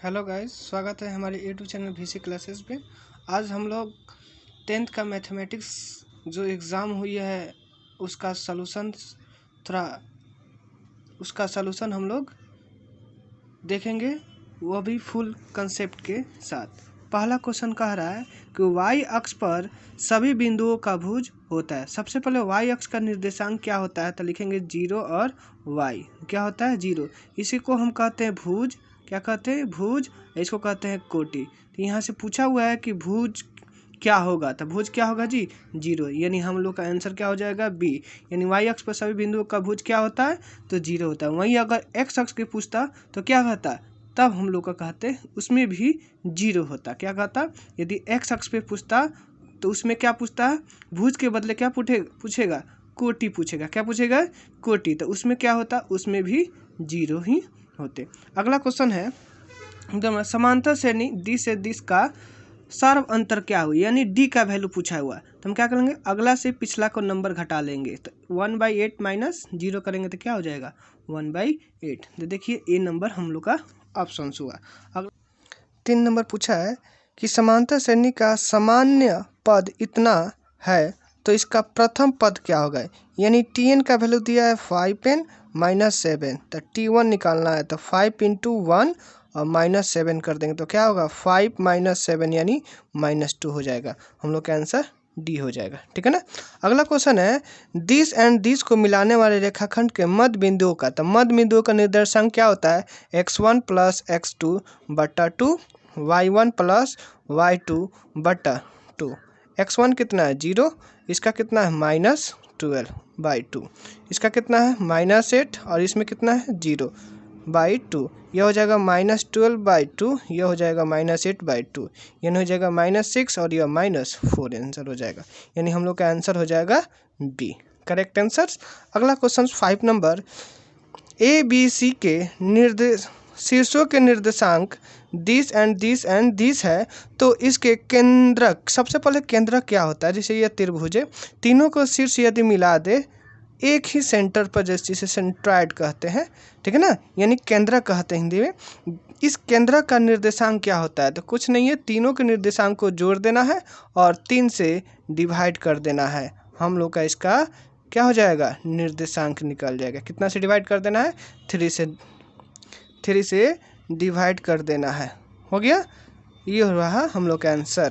Hello guys, स्वागत है हमारे यूट्यूब चैनल VC क्लासेस पे। आज हम लोग 10th का मैथमेटिक्स जो एग्ज़ाम हुई है उसका सलूशन हम लोग देखेंगे, वो भी फुल कंसेप्ट के साथ। पहला क्वेश्चन कह रहा है कि y अक्ष पर सभी बिंदुओं का भुज होता है। सबसे पहले y अक्ष का निर्देशांक क्या होता है, तो लिखेंगे 0 और y क्या होता है 0। इसी को हम कहते हैं भुज। क्या कहते हैं भुज, इसको कहते हैं कोटि। तो यहाँ से पूछा हुआ है कि भुज क्या होगा, तो भुज क्या होगा जी 0, यानी हम लोग का आंसर क्या हो जाएगा बी। यानी y अक्ष पर सभी बिंदुओं का भुज क्या होता है तो 0 होता है। वहीं अगर x अक्ष के पूछता तो क्या कहता, तब हम लोग का कहते उसमें भी 0 होता। क्या कहता, यदि x अक्ष पे पूछता तो उसमें क्या पूछता है, भुज के बदले क्या पूछेगा कोटि पूछेगा। क्या पूछेगा कोटि, तो उसमें क्या होता, उसमें भी 0 ही होते। अगला क्वेश्चन है समांतर श्रेणी डी से डी का सर्व अंतर क्या हुआ, यानी डी का वैल्यू पूछा हुआ है। तो हम क्या करेंगे, अगला से पिछला को नंबर घटा लेंगे। तो 1/8 माइनस 0 करेंगे तो क्या हो जाएगा 1/8। तो देखिए ये नंबर हम लोग का ऑप्शन हुआ। अगला 3 नंबर पूछा है कि समांतर श्रेणी का सामान्य पद इतना है तो इसका प्रथम पद क्या होगा। यानी Tn का वैल्यू दिया है 5n माइनस 7, तो T1 निकालना है। तो 5 × 1 और माइनस 7 कर देंगे तो क्या होगा 5 माइनस 7 यानी -2 हो जाएगा। हम लोग का आंसर डी हो जाएगा, ठीक है ना। अगला क्वेश्चन है दिस एंड दिस को मिलाने वाले रेखाखंड के मध्य बिंदुओं का, तो मध्य बिंदुओं का निर्देशांक क्या होता है x1 + x2 बटा 2, y1 + y2 बटा 2। x1 कितना है 0, इसका कितना है -12/2, इसका कितना है -8 और इसमें कितना है 0/2। यह हो जाएगा -12/2, यह हो जाएगा -8/2, यानी हो जाएगा -6 और यह -4 आंसर हो जाएगा। यानी हम लोग का आंसर हो जाएगा बी, करेक्ट आंसर। अगला क्वेश्चन 5 नंबर ABC के शीर्षों के निर्देशांक this and this and this है तो इसके केंद्रक, सबसे पहले केंद्रक क्या होता है, जैसे यह त्रिभुज है, तीनों को शीर्ष यदि मिला दे एक ही सेंटर पर, जैसे सेंट्रॉइड कहते हैं, ठीक है ना, यानी केंद्रक कहते हैं हिंदी में। इस केंद्रक का निर्देशांक क्या होता है, तो कुछ नहीं है, तीनों के निर्देशांक को जोड़ देना है और 3 से डिवाइड कर देना है। हम लोग का इसका क्या हो जाएगा निर्देशांक निकल जाएगा। कितना से डिवाइड कर देना है 3 से डिवाइड कर देना है, हो गया। ये हो रहा हम लोग का आंसर।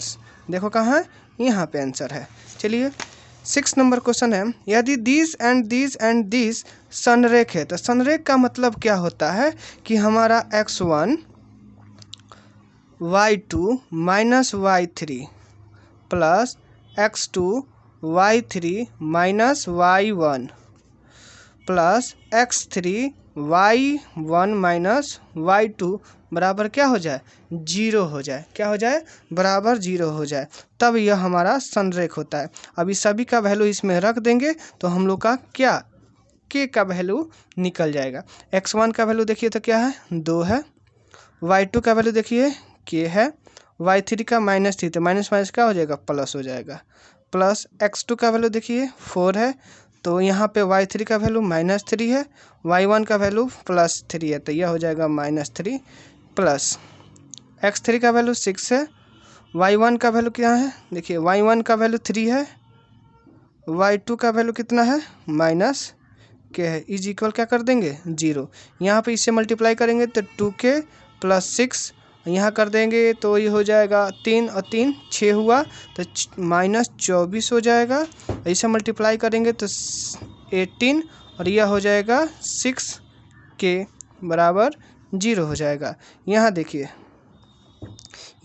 देखो कहाँ है, यहाँ पे आंसर है। चलिए 6 नंबर क्वेश्चन है यदि this and this and this संरेख है, तो संरेख का मतलब क्या होता है कि हमारा x1 y2 minus y3 plus x2 y3 minus y1 plus x3 y1 minus y2 बराबर क्या हो जाए 0 हो जाए। क्या हो जाए बराबर 0 हो जाए, तब यह हमारा संरेख होता है। अभी सभी का वैल्यू इसमें रख देंगे तो हम लोग का क्या k का वैल्यू निकल जाएगा। x1 का वैल्यू देखिए तो क्या है 2 है, y2 का वैल्यू देखिए k है, y3 का -3 तो माइनस माइनस क्या हो जाएगा प्लस हो जाएगा, प्लस x2 का वैल्यू देखिए 4 है, तो यहाँ पे y3 का वैल्यू -3 है, y1 का वैल्यू +3 है, तो यह हो जाएगा -3 प्लस x3 का वैल्यू 6 है, y1 का वैल्यू क्या है देखिए y1 का वैल्यू 3 है, y2 का वैल्यू कितना है -k है, इज इक्वल क्या कर देंगे 0। यहाँ पे इससे मल्टीप्लाई करेंगे तो 2k + 6 यहाँ कर देंगे तो ये हो जाएगा 3 और 3 6 हुआ तो -24 हो जाएगा। ऐसे मल्टीप्लाई करेंगे तो 18 और यह हो जाएगा 6k बराबर 0 हो जाएगा। यहाँ देखिए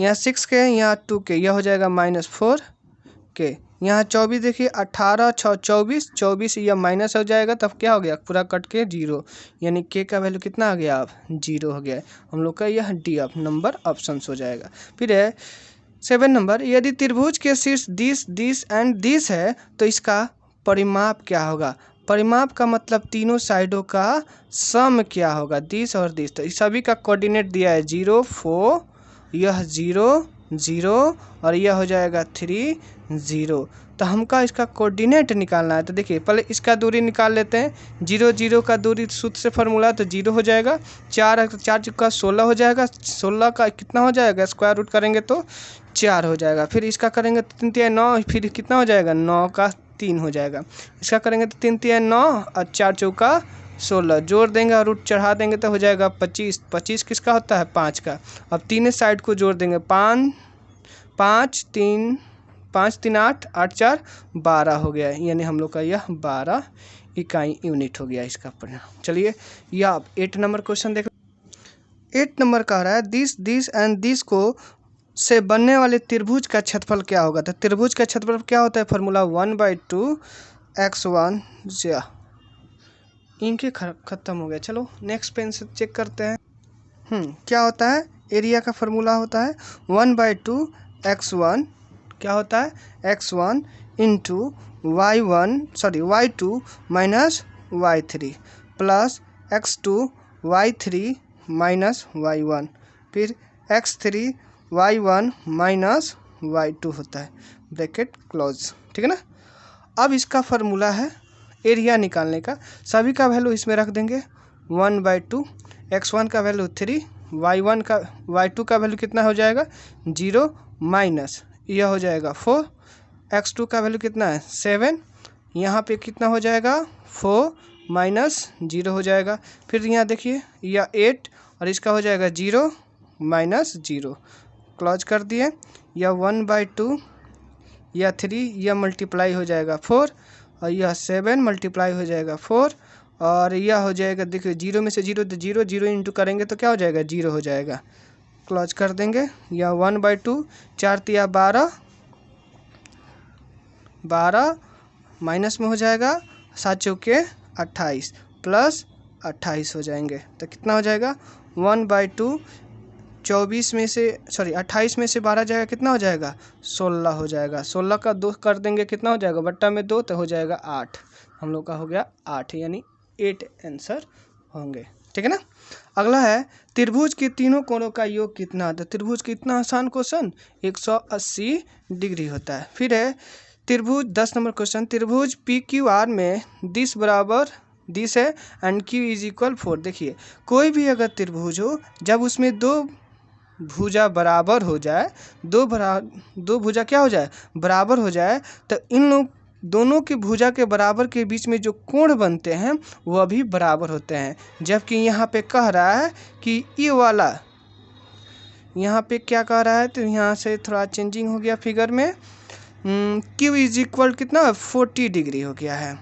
यहाँ 6k यहाँ 2k, यह हो जाएगा -4k। यहाँ 24 देखिए 18 6 24 यह माइनस हो जाएगा, तब क्या हो गया पूरा कट के 0, यानी k का वैल्यू कितना आ गया अब 0 हो गया। हम लोग का यह डी ऑफ नंबर ऑप्शन हो जाएगा। फिर है 7 नंबर यदि त्रिभुज के शीर्ष दिस एंड दिस है तो इसका परिमाप क्या होगा। परिमाप का मतलब तीनों साइडों का सम क्या होगा, दिस और दिस। तो इस सभी का कोऑर्डिनेट दिया है 0 4, यह 0 0 और यह हो जाएगा 3 0। तो हमका इसका कोऑर्डिनेट निकालना है। तो देखिए पहले इसका दूरी निकाल लेते हैं। 0 0 का दूरी सूत्र से फॉर्मूला तो 0 हो जाएगा। 4 का 16 हो जाएगा। 16 का कितना हो जाएगा, स्क्वायर रूट करेंगे तो 4 हो जाएगा। फिर इसका करेंगे तो 3 3 9, फिर कितना हो जाएगा 9 का 3 हो जाएगा। इसका करेंगे तो 3 3 9 और 4 चौका 16, जोड़ देंगे और रूट चढ़ा देंगे तो हो जाएगा 25। 25 किसका होता है 5 का। अब तीनों साइड को जोड़ देंगे, 5 5 3 5 3 8 8 4 12 हो गया, यानी हम लोग का यह 12 इकाई यूनिट हो गया इसका परिणाम। चलिए यह आप 8 नंबर क्वेश्चन देख। 8 नंबर कह रहा है दिस एंड दिस को से बनने वाले त्रिभुज का क्षेत्रफल क्या होगा। तो त्रिभुज का क्षेत्रफल क्या होता है, फॉर्मूला 1/2 x1 या इनके खत्म हो गया। चलो नेक्स्ट पेन से चेक करते हैं। क्या होता है, एरिया का फॉर्मूला होता है 1/2 x1, क्या होता है x1 into y2 minus y3 plus x2 y3 minus y1, फिर x3 y1 माइनस y2 होता है, ब्रैकेट क्लोज। ठीक है ना। अब इसका फॉर्मूला है एरिया निकालने का, सभी का वैल्यू इसमें रख देंगे। 1/2 x1 का वैल्यू 3, y2 का वैल्यू कितना हो जाएगा 0 माइनस यह हो जाएगा 4, x2 का वैल्यू कितना है 7, यहाँ पे कितना हो जाएगा 4 माइनस 0 हो जाएगा। फिर यहाँ देखिए यह 8 और इसका हो जाएगा 0 माइनस 0, क्लोज कर दिए। यह 1/2 यह 3 यह मल्टीप्लाई हो जाएगा 4 और यह 7 मल्टीप्लाई हो जाएगा 4 और यह हो जाएगा, देखिए 0 में से 0 तो 0 0 इंटू करेंगे तो क्या हो जाएगा 0 हो जाएगा, क्लोज कर देंगे। यह 1/2 4 तिया 12 माइनस में हो जाएगा 7 चौके 28 प्लस 28 हो जाएंगे तो कितना हो जाएगा 1/2 28 में से 12 जाएगा, कितना हो जाएगा 16 हो जाएगा। 16 का 2 कर देंगे कितना हो जाएगा, बट्टा में 2 तो हो जाएगा 8, हम लोग का हो गया 8, यानी 8 आंसर होंगे। ठीक है ना। अगला है त्रिभुज के तीनों कोणों का योग कितना होता है। त्रिभुज कितना आसान क्वेश्चन 180 डिग्री होता है। फिर है त्रिभुज 10 नंबर क्वेश्चन, त्रिभुज PQR में दिस है एंड Q इज इक्वल 4। देखिए कोई भी अगर त्रिभुज हो, जब उसमें दो भुजा बराबर हो जाए, दो भुजा क्या हो जाए बराबर हो जाए, तो इन लोग दोनों की भुजा के बराबर के बीच में जो कोण बनते हैं वह भी बराबर होते हैं। जबकि यहाँ पे कह रहा है कि ये वाला, यहाँ पे क्या कह रहा है, तो यहाँ से थोड़ा चेंजिंग हो गया फिगर में। Q इज इक्वल कितना 40 डिग्री हो गया है,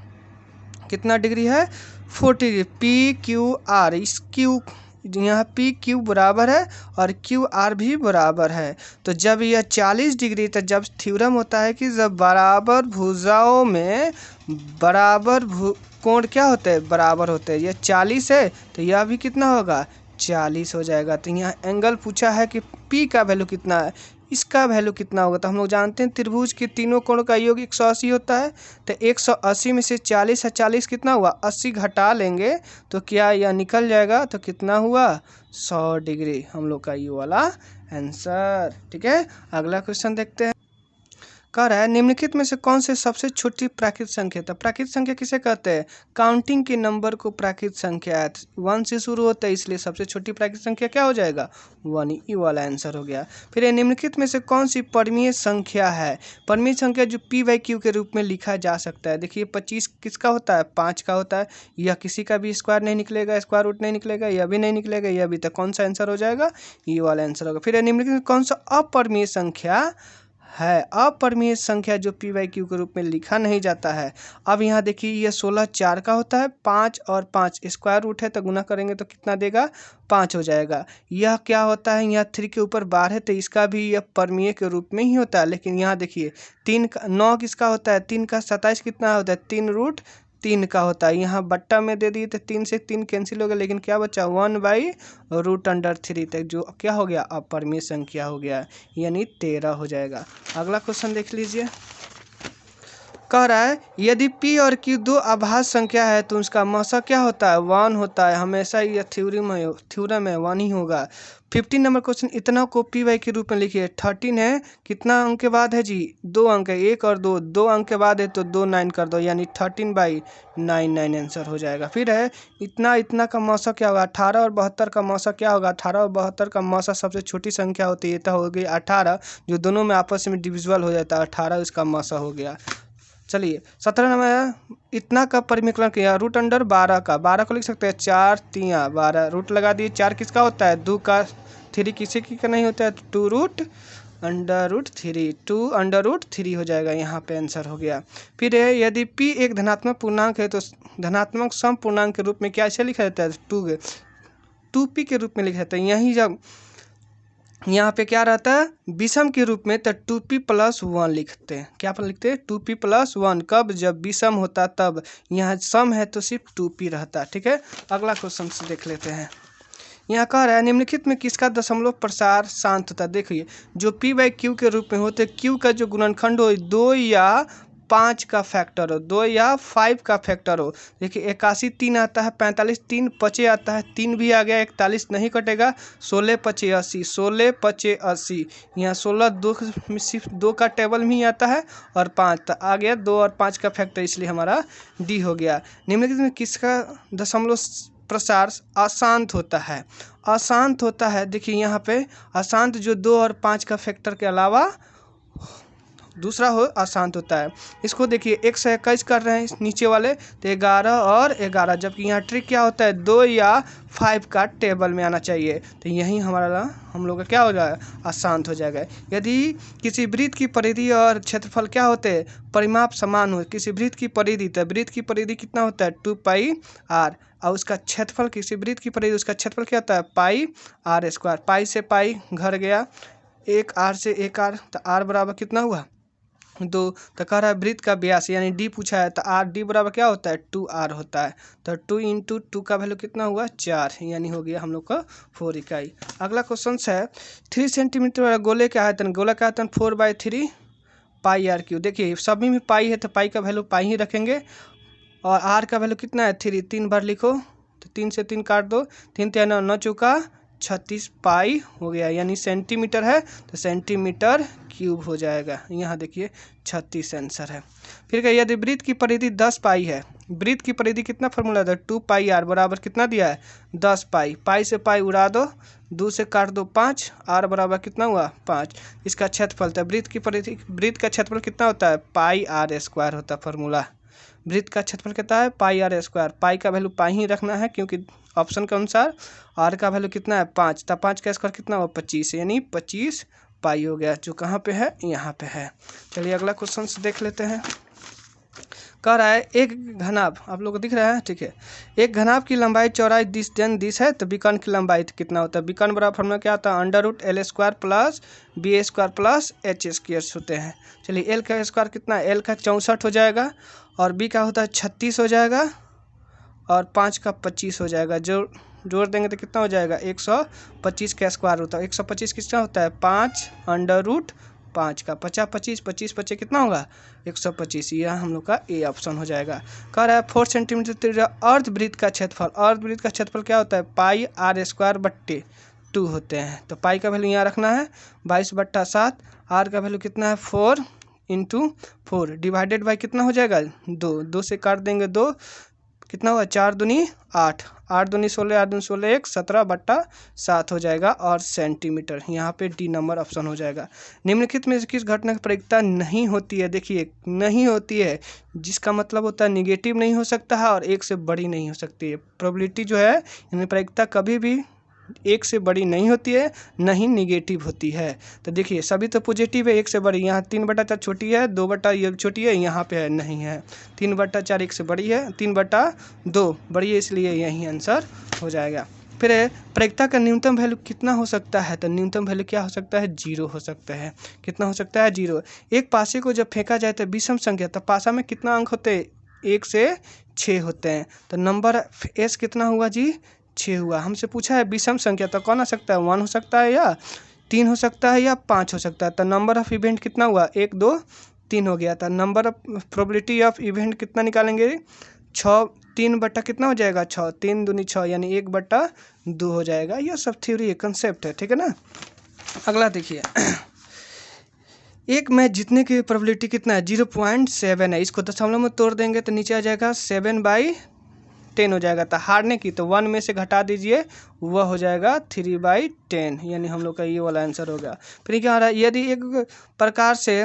कितना डिग्री है 40 डिग्री। PQR, इस Q यहाँ PQ बराबर है और QR भी बराबर है। तो जब यह 40 डिग्री, तो जब थ्योरम होता है कि जब बराबर भुजाओं में बराबर कोण क्या होते हैं बराबर होते हैं, यह 40 है तो यह भी कितना होगा 40 हो जाएगा। तो यहाँ एंगल पूछा है कि P का वैल्यू कितना है, इसका वैल्यू कितना होगा। तो हम लोग जानते हैं त्रिभुज के तीनों कोणों का योग 180 होता है। तो 180 में से 40 है, 40 कितना हुआ 80 घटा लेंगे तो क्या यह निकल जाएगा, तो कितना हुआ 100 डिग्री, हम लोग का ये वाला आंसर। ठीक है। अगला क्वेश्चन देखते हैं। कह रहा है निम्नलिखित में से कौन से सबसे छोटी प्राकृत संख्या। तो प्राकृत संख्या किसे कहते हैं, काउंटिंग के नंबर को प्राकृत संख्या है, 1 से शुरू होता है, इसलिए सबसे छोटी प्राकृत संख्या क्या हो जाएगा 1, ये वाला आंसर हो गया। फिर ये निम्नलिखित में से कौन सी परमीय संख्या है, परमीय संख्या जो P/Q के रूप में लिखा जा सकता है। देखिए 25 किसका होता है 5 का होता है, यह किसी का भी स्क्वायर नहीं निकलेगा, स्क्वायर रूट नहीं निकलेगा, यह भी नहीं निकलेगा, यह भी, तो कौन सा आंसर हो जाएगा ये वाला आंसर होगा। फिर निम्नलिखित में कौन सा अपरमीय संख्या है, अपरमीय संख्या जो P/Q के रूप में लिखा नहीं जाता है। अब यहाँ देखिए यह 16 4 का होता है, 5 और 5 स्क्वायर रूट है तो गुना करेंगे तो कितना देगा 5 हो जाएगा। यह क्या होता है, यहाँ 3 के ऊपर बार है तो इसका भी यह परमीय के रूप में ही होता है। लेकिन यहाँ देखिए 3 का 9 किसका होता है, 3 का 27 कितना होता है 3√3 का होता है। यहाँ बट्टा में दे दिए तो 3 से 3 कैंसिल हो गया, लेकिन क्या बचा 1/√3 तक, जो क्या हो गया अपरमीय संख्या हो गया, यानी 13 हो जाएगा। अगला क्वेश्चन देख लीजिए। कह रहा है यदि P और Q दो अभाज्य संख्या है तो उसका मौसा क्या होता है, 1 होता है। हमेशा ये थ्योरम है 1 ही होगा। 15 नंबर क्वेश्चन, इतना को पी वाई के रूप में लिखिए। 13 है, कितना अंक के बाद है जी, 2 अंक है, 1 और 2, 2 अंक के बाद है तो 2 9 कर दो, यानी 13/9 9 आंसर हो जाएगा। फिर है इतना का मौसा क्या होगा, 18 और 72 का मौसा क्या होगा, 18 और 72 का मौसा सबसे छोटी संख्या होती है तो हो गई 18, जो दोनों में आपस में डिविजिबल हो जाता है, 18 इसका मौसा हो गया। चलिए 17 नंबर, इतना का परिमिकरण किया, रूट अंडर 12 का, 12 को लिख सकते हैं 4 3 12, रूट लगा दिए। 4 किसका होता है, 2 का, 3 किसी की का नहीं होता है, 2 root under root 3, 2 under root 3 हो जाएगा, यहाँ पे आंसर हो गया। फिर है यदि P एक धनात्मक पूर्णांक है तो धनात्मक सम पूर्णांक के रूप में क्या ऐसे लिखा जाता है, 2P के रूप में लिखा जाता है। यहीं जब यहाँ पे क्या रहता है, विषम के रूप में तो 2P + 1 लिखते हैं। क्या लिखते हैं, 2P + 1, कब, जब विषम होता तब। यहाँ सम है तो सिर्फ 2P रहता है। ठीक है, अगला क्वेश्चन से देख लेते हैं। यहाँ कह रहा है निम्नलिखित में किसका दशमलव प्रसार शांत होता है। देखिए जो P/Q के रूप में होते, Q का जो गुणनखंड हो 2 या 5 का फैक्टर हो, 2 या 5 का फैक्टर हो। देखिए 81 3 आता है, 45 3 5 आता है, 3 भी आ गया, 41 नहीं कटेगा, 16 5 80, 16 5 80, यहाँ 16 2 में सिर्फ 2 का टेबल में ही आता है और 5 आ गया, 2 और 5 का फैक्टर, इसलिए हमारा डी हो गया। निम्नलिखित में किसका दशमलव प्रसार अशांत होता है, अशांत होता है। देखिए यहाँ पे अशांत जो 2 और 5 का फैक्टर के अलावा दूसरा हो अशांत होता है। इसको देखिए 121 कर रहे हैं नीचे वाले, तो 11 और 11, जबकि यहाँ ट्रिक क्या होता है, 2 या 5 का टेबल में आना चाहिए, तो यही हमारा हम लोग का क्या हो जाएगा, अशांत हो जाएगा। यदि किसी वृत्त की परिधि और क्षेत्रफल क्या होते हैं, परिमाप समान हो, किसी वृत्त की परिधि, तो वृत्त की परिधि कितना होता है 2πr, और उसका क्षेत्रफल, किसी वृत्त की परिधि उसका क्षेत्रफल क्या होता है πr², पाई से पाई घर गया, 1 r से 1 r, तो r बराबर कितना हुआ 2, तो कह रहा है वृत्त का व्यास यानी डी पूछा है, तो आर डी बराबर क्या होता है 2r होता है, तो 2 × 2 का वैल्यू कितना हुआ 4, यानी हो गया हम लोग का 4 इकाई। अगला क्वेश्चन है 3 सेंटीमीटर वाला गोले का आयतन, गोला का आयतन 4/3 πr3। देखिए सभी में पाई है तो पाई का वैल्यू पाई ही रखेंगे, और आर का वैल्यू कितना है 3, 3 बार लिखो, तो 3 से 3 काट दो, 3 3 9 चौका 36 पाई हो गया, यानी सेंटीमीटर है तो सेंटीमीटर क्यूब हो जाएगा। यहाँ देखिए 36 आंसर है। फिर क्या, यदि वृत्त की परिधि 10 पाई है, वृत्त की परिधि कितना फॉर्मूला था 2πr बराबर कितना दिया है 10 पाई, पाई से पाई उड़ा दो, 2 से काट दो 5, r बराबर कितना हुआ 5। इसका क्षेत्रफल था वृत्त की परिधि, वृत्त का क्षेत्रफल कितना होता है πr² होता है फॉर्मूला, वृत्त का क्षेत्रफल कितना है πr², पाई का वैल्यू पाई ही रखना है क्योंकि ऑप्शन के अनुसार, r का वैल्यू कितना है 5, तो 5 का स्क्वायर कितना हुआ 25, यानी 25 पाई हो गया, जो कहाँ पे है यहाँ पे है। चलिए अगला क्वेश्चन से देख लेते हैं। कह रहा है एक घनाभ, आप लोग को दिख रहा है, ठीक है, एक घनाभ की लंबाई चौड़ाई 10 है, तो विकर्ण की लंबाई कितना होता है, विकर्ण बराबर फॉर्मूला क्या होता है √L² + BA² + H² होते हैं। चलिए L का स्क्वायर कितना है, L का 64 हो जाएगा, और B का होता है 36 हो जाएगा, और 5 का 25 हो जाएगा, जो जोड़ देंगे तो कितना हो जाएगा 125 का स्क्वायर होता है। 125 कितना होता है 5√5 का, 50 25 25 25 कितना होगा 125, यह हम लोग का ए ऑप्शन हो जाएगा। कह रहा है 4 सेंटीमीटर अर्धवृत्त का क्षेत्रफल, अर्धवृत्त का क्षेत्रफल क्या होता है πr²/2 होते हैं, तो पाई का वैल्यू यहाँ रखना है 22/7, आर का वैल्यू कितना है 4 × 4 डिवाइडेड बाई कितना हो जाएगा 2, 2 से काट देंगे 2, कितना हुआ 4 दूनी 8, 8 दूनी 16, 8 दूनी 16, 1 17/7 हो जाएगा, और सेंटीमीटर, यहाँ पे डी नंबर ऑप्शन हो जाएगा। निम्नलिखित में किस घटना की प्रायिकता नहीं होती है, देखिए नहीं होती है, जिसका मतलब होता है निगेटिव नहीं हो सकता है और 1 से बड़ी नहीं हो सकती है। प्रोबेबिलिटी जो है यानी प्रायिकता कभी भी 1 से बड़ी नहीं होती है, नहीं निगेटिव होती है। तो देखिए सभी तो पॉजिटिव है, 1 से बड़ी, यहाँ 3/4 छोटी है, 2 ये छोटी है, यहाँ पे है नहीं है, 3/4 1 से बड़ी है, 3/2 बड़ी है, इसलिए यही आंसर हो जाएगा। फिर प्रायिकता का न्यूनतम वैल्यू कितना हो सकता है, तो न्यूनतम वैल्यू क्या हो सकता है 0 हो सकता है। कितना हो सकता है 0। एक पासे को जब फेंका जाए तो विषम संख्या, तो पासा में कितना अंक होते हैं 1 से 6 होते हैं, तो नंबर एस कितना हुआ जी 6 हुआ। हमसे पूछा है विषम संख्या, तो कौन आ सकता है 1 हो सकता है, या 3 हो सकता है, या 5 हो सकता है, तो नंबर ऑफ इवेंट कितना हुआ 1 2 3 हो गया था। Number of probability of event कितना निकालेंगे 6, 3 बटा कितना हो जाएगा 6, 3 दूनी 6 यानी 1/2 हो जाएगा। यह सब थ्योरी है, कंसेप्ट है, ठीक है ना। अगला देखिए एक मैच जीतने की प्रोबेबिलिटी कितना है 0.7 है। इसको दशमलव में तोड़ देंगे तो नीचे आ जाएगा 7/10 हो जाएगा। तो हारने की तो 1 में से घटा दीजिए, वह हो जाएगा 3/10 यानी हम लोग का ये वाला आंसर होगा। फिर क्या हो रहा है यदि एक प्रकार से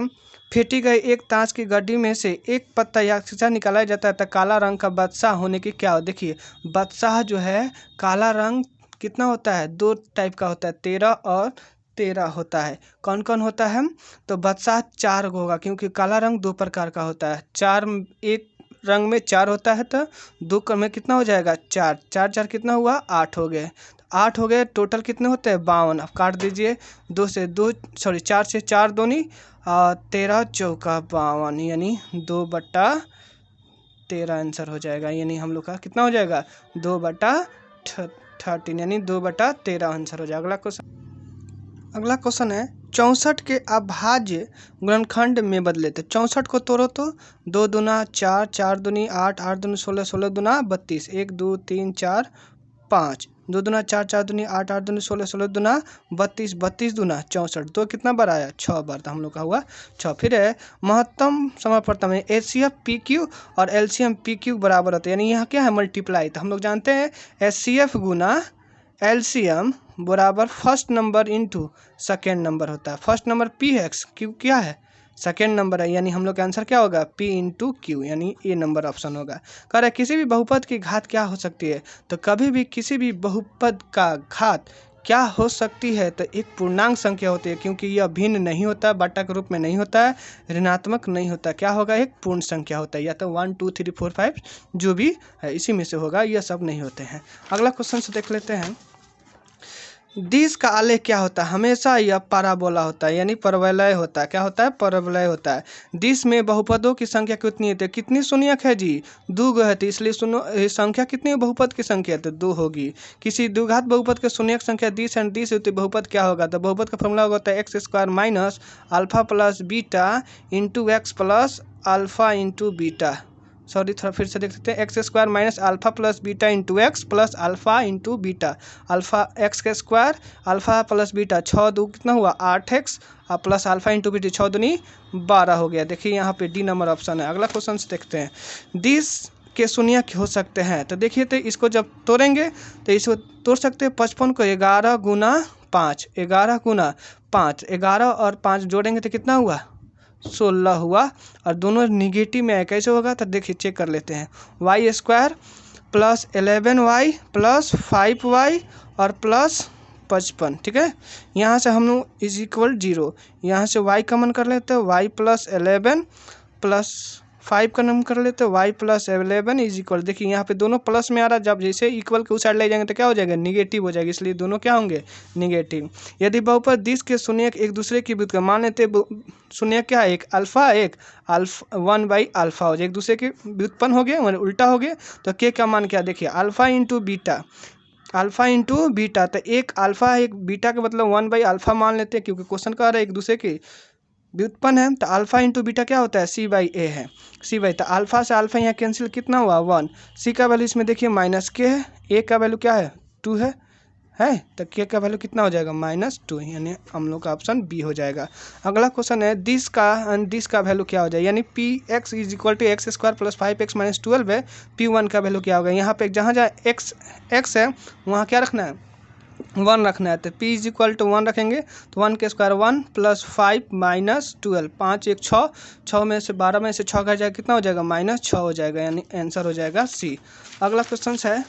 फेंटी गई एक ताश की गड्डी में से एक पत्ता या शीशा निकाला जाता है तो काला रंग का बादशाह होने की क्या हो। देखिए बादशाह जो है काला रंग कितना होता है 2 टाइप का होता है 13 और 13 होता है। कौन कौन होता है तो बादशाह 4 होगा क्योंकि काला रंग 2 प्रकार का होता है। 4 एक रंग में 4 होता है तो 2 में कितना हो जाएगा 4, 4 4 कितना हुआ 8 हो गए। 8 हो गए टोटल कितने होते हैं 52। अब काट दीजिए 4 से 4 दूनी 13 चौका 52 यानी 2/13 आंसर हो जाएगा। यानी हम लोग का कितना हो जाएगा 2/13 यानी 2/13 आंसर हो जाएगा। अगला क्वेश्चन है 64 के अभाज्य गुणनखंड में बदले। तो 64 को तोड़ो तो 2 दूना 4, 4 दूनी 8, 8 दूनी 16, 16 दूना 32, 1 2 3 4 5, 2 दूना 4, 4 दूनी 8, 8 दूनी 16, 16 दूना 32, 32 दूना 64, 2 कितना बार आया 6 बार। तो हम लोग का हुआ 6। फिर है महत्तम समापवर्तन में HCF PQ और LCM PQ बराबर होते हैं यानी यहाँ क्या है मल्टीप्लाई। तो हम लोग जानते हैं HCF गुना LCM बराबर first number into second number होता है। फर्स्ट नंबर P है, Q क्या है सेकेंड नंबर है यानी हम लोग का आंसर क्या होगा P इंटू Q यानी ए नंबर ऑप्शन होगा। कह रहा है किसी भी बहुपद की घात क्या हो सकती है। तो कभी भी किसी भी बहुपद का घात क्या हो सकती है तो एक पूर्णांक संख्या होती है क्योंकि यह भिन्न नहीं होता, बाटा के रूप में नहीं होता है, ऋणात्मक नहीं होता, क्या होगा एक पूर्ण संख्या होता है। या तो 1 2 3 4 5 जो भी है इसी में से होगा, यह सब नहीं होते हैं। अगला क्वेश्चन से देख लेते हैं दिश का आलेख क्या होता है। हमेशा यह पाराबोला होता है यानी परवलय होता है। क्या होता है परवलय होता है। दिश में बहुपदों की संख्या कितनी है तो कितनी शून्यक है जी 2 है तो इसलिए संख्या कितनी बहुपद की संख्या तो 2 होगी। किसी द्विघात बहुपद के शून्यक संख्या दिश एंड दिश होती बहुपद क्या होगा तो बहुपद का फॉर्मूला होता है x² minus alpha plus beta into x plus alpha into beta. Sorry थोड़ा फिर से देख सकते हैं x² minus alpha plus beta into x plus alpha into beta. Alpha x के स्क्वायर अल्फा प्लस बीटा 6 2 कितना हुआ 8x और प्लस अल्फा इंटू बीटा 6 दूनी 12 हो गया। देखिए यहाँ पे डी नंबर ऑप्शन है। अगला क्वेश्चन से देखते हैं दिश के शून्य हो सकते हैं। तो देखिए तो इसको जब तोड़ेंगे तो इसको तोड़ सकते हैं 55 को 11 गुना 5, 11 गुना 5, 11 और 5 जोड़ेंगे तो कितना हुआ 16 हुआ और दोनों निगेटिव में है। कैसे होगा तो देखिए चेक कर लेते हैं y² plus 11y plus 5y और प्लस 55। ठीक है यहाँ से हम लोग इज इक्वल 0, यहाँ से y कॉमन कर लेते हैं y प्लस 11 प्लस 5 का नंबर कर लेते हैं y प्लस 11 इज इक्वल। देखिए यहाँ पे दोनों प्लस में आ रहा है, जब जैसे इक्वल के उस साइड ले जाएंगे तो क्या हो जाएगा निगेटिव हो जाएगा, इसलिए दोनों क्या होंगे निगेटिव। यदि बहुपद दिश के शून्यक एक दूसरे की व्युत्पन्न मान लेते शून्यक क्या है एक अल्फा 1/अल्फा हो जाए, एक दूसरे के व्युत्पन्न हो गए मतलब उल्टा हो गए। तो के का मान क्या देखिए अल्फा इंटू बीटा तो एक अल्फा एक बीटा का मतलब 1/अल्फा मान लेते हैं क्योंकि क्वेश्चन कह रहा है एक दूसरे के व्युत्पन्न है। तो अल्फा इंटू बीटा क्या होता है c/a है तो अल्फा से अल्फा यहाँ कैंसिल कितना हुआ 1। c का वैल्यू इसमें देखिए माइनस के है, a का वैल्यू क्या है 2 है तो k का वैल्यू कितना हो जाएगा -2 यानी हम लोग का ऑप्शन बी हो जाएगा। अगला क्वेश्चन है दिश का वैल्यू क्या हो जाएगा यानी px is equal to x² plus 5x minus 12 है। p1 का वैल्यू क्या होगा यहाँ पे जहाँ x है वहाँ क्या रखना है 1 रखना है। तो p इज इक्वल टू 1 रखेंगे तो 1 के स्क्वायर 1 प्लस 5 माइनस 12 5 1 6 6 में से 12 में से 6 का जाएगा कितना हो जाएगा -6 हो जाएगा यानी आंसर हो जाएगा सी। अगला क्वेश्चन है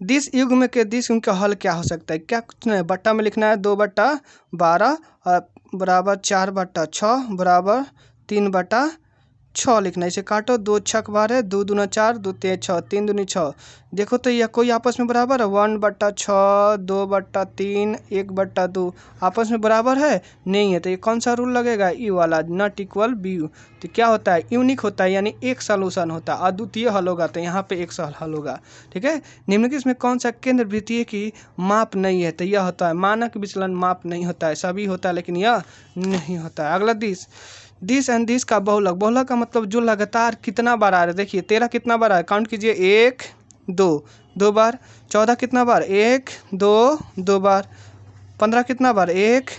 दिश युग्म के दिश युग्म का हल क्या हो सकता है। क्या कुछ नहीं बट्टा में लिखना है 2/12 और बराबर 4/6 बराबर 3/6 लिखना है। इसे काटो 2 6 12 2 दूना 4 2 3 6 3 दूनी 6 देखो तो यह कोई आपस में बराबर है? 1/6, 2/3, 1/2 आपस में बराबर है? नहीं है। तो ये कौन सा रूल लगेगा? ई वाला, नॉट इक्वल बी। तो क्या होता है? यूनिक होता है, यानी एक सॉल्यूशन होता है, अद्वितीय हल होगा। तो यहाँ पे एक हल होगा। ठीक है। निम्नलिखित में कौन सा केंद्र वृत्तीय की माप नहीं है? तो यह होता है मानक विचलन माप नहीं होता है, सभी होता है लेकिन यह नहीं होता है। अगला दिस एंड दिस का बहुलक। बहुलक का मतलब जो लगातार कितना बार आ रहा है। देखिए 13 कितना बार आया, काउंट कीजिए, 1 2 बार। 14 कितना बार, 1 2 बार। 15 कितना बार, 1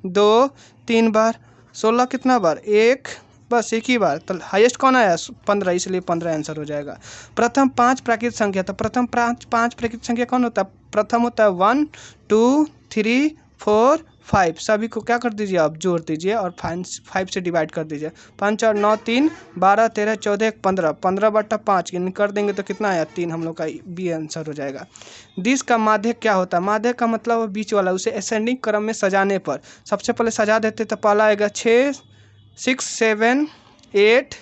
2 3 बार। 16 कितना बार, 1 बस एक ही बार। तो हाईएस्ट कौन आया? 15, इसलिए 15 आंसर हो जाएगा। प्रथम 5 प्राकृत संख्या। तो प्रथम 5 प्राकृत संख्या कौन होता है? प्रथम होता है 1 2 3 4 5। सभी को क्या कर दीजिए, आप जोड़ दीजिए और 5 से डिवाइड कर दीजिए। 5 और 9 3 12 13 14 15, 15/5 यानी कर देंगे तो कितना आया? 3। हम लोग का बी आंसर हो जाएगा। दिस का माध्यक क्या होता है? माध्यक का मतलब बीच वाला, उसे असेंडिंग क्रम में सजाने पर सबसे पहले सजा देते तो पहला आएगा 6 7 8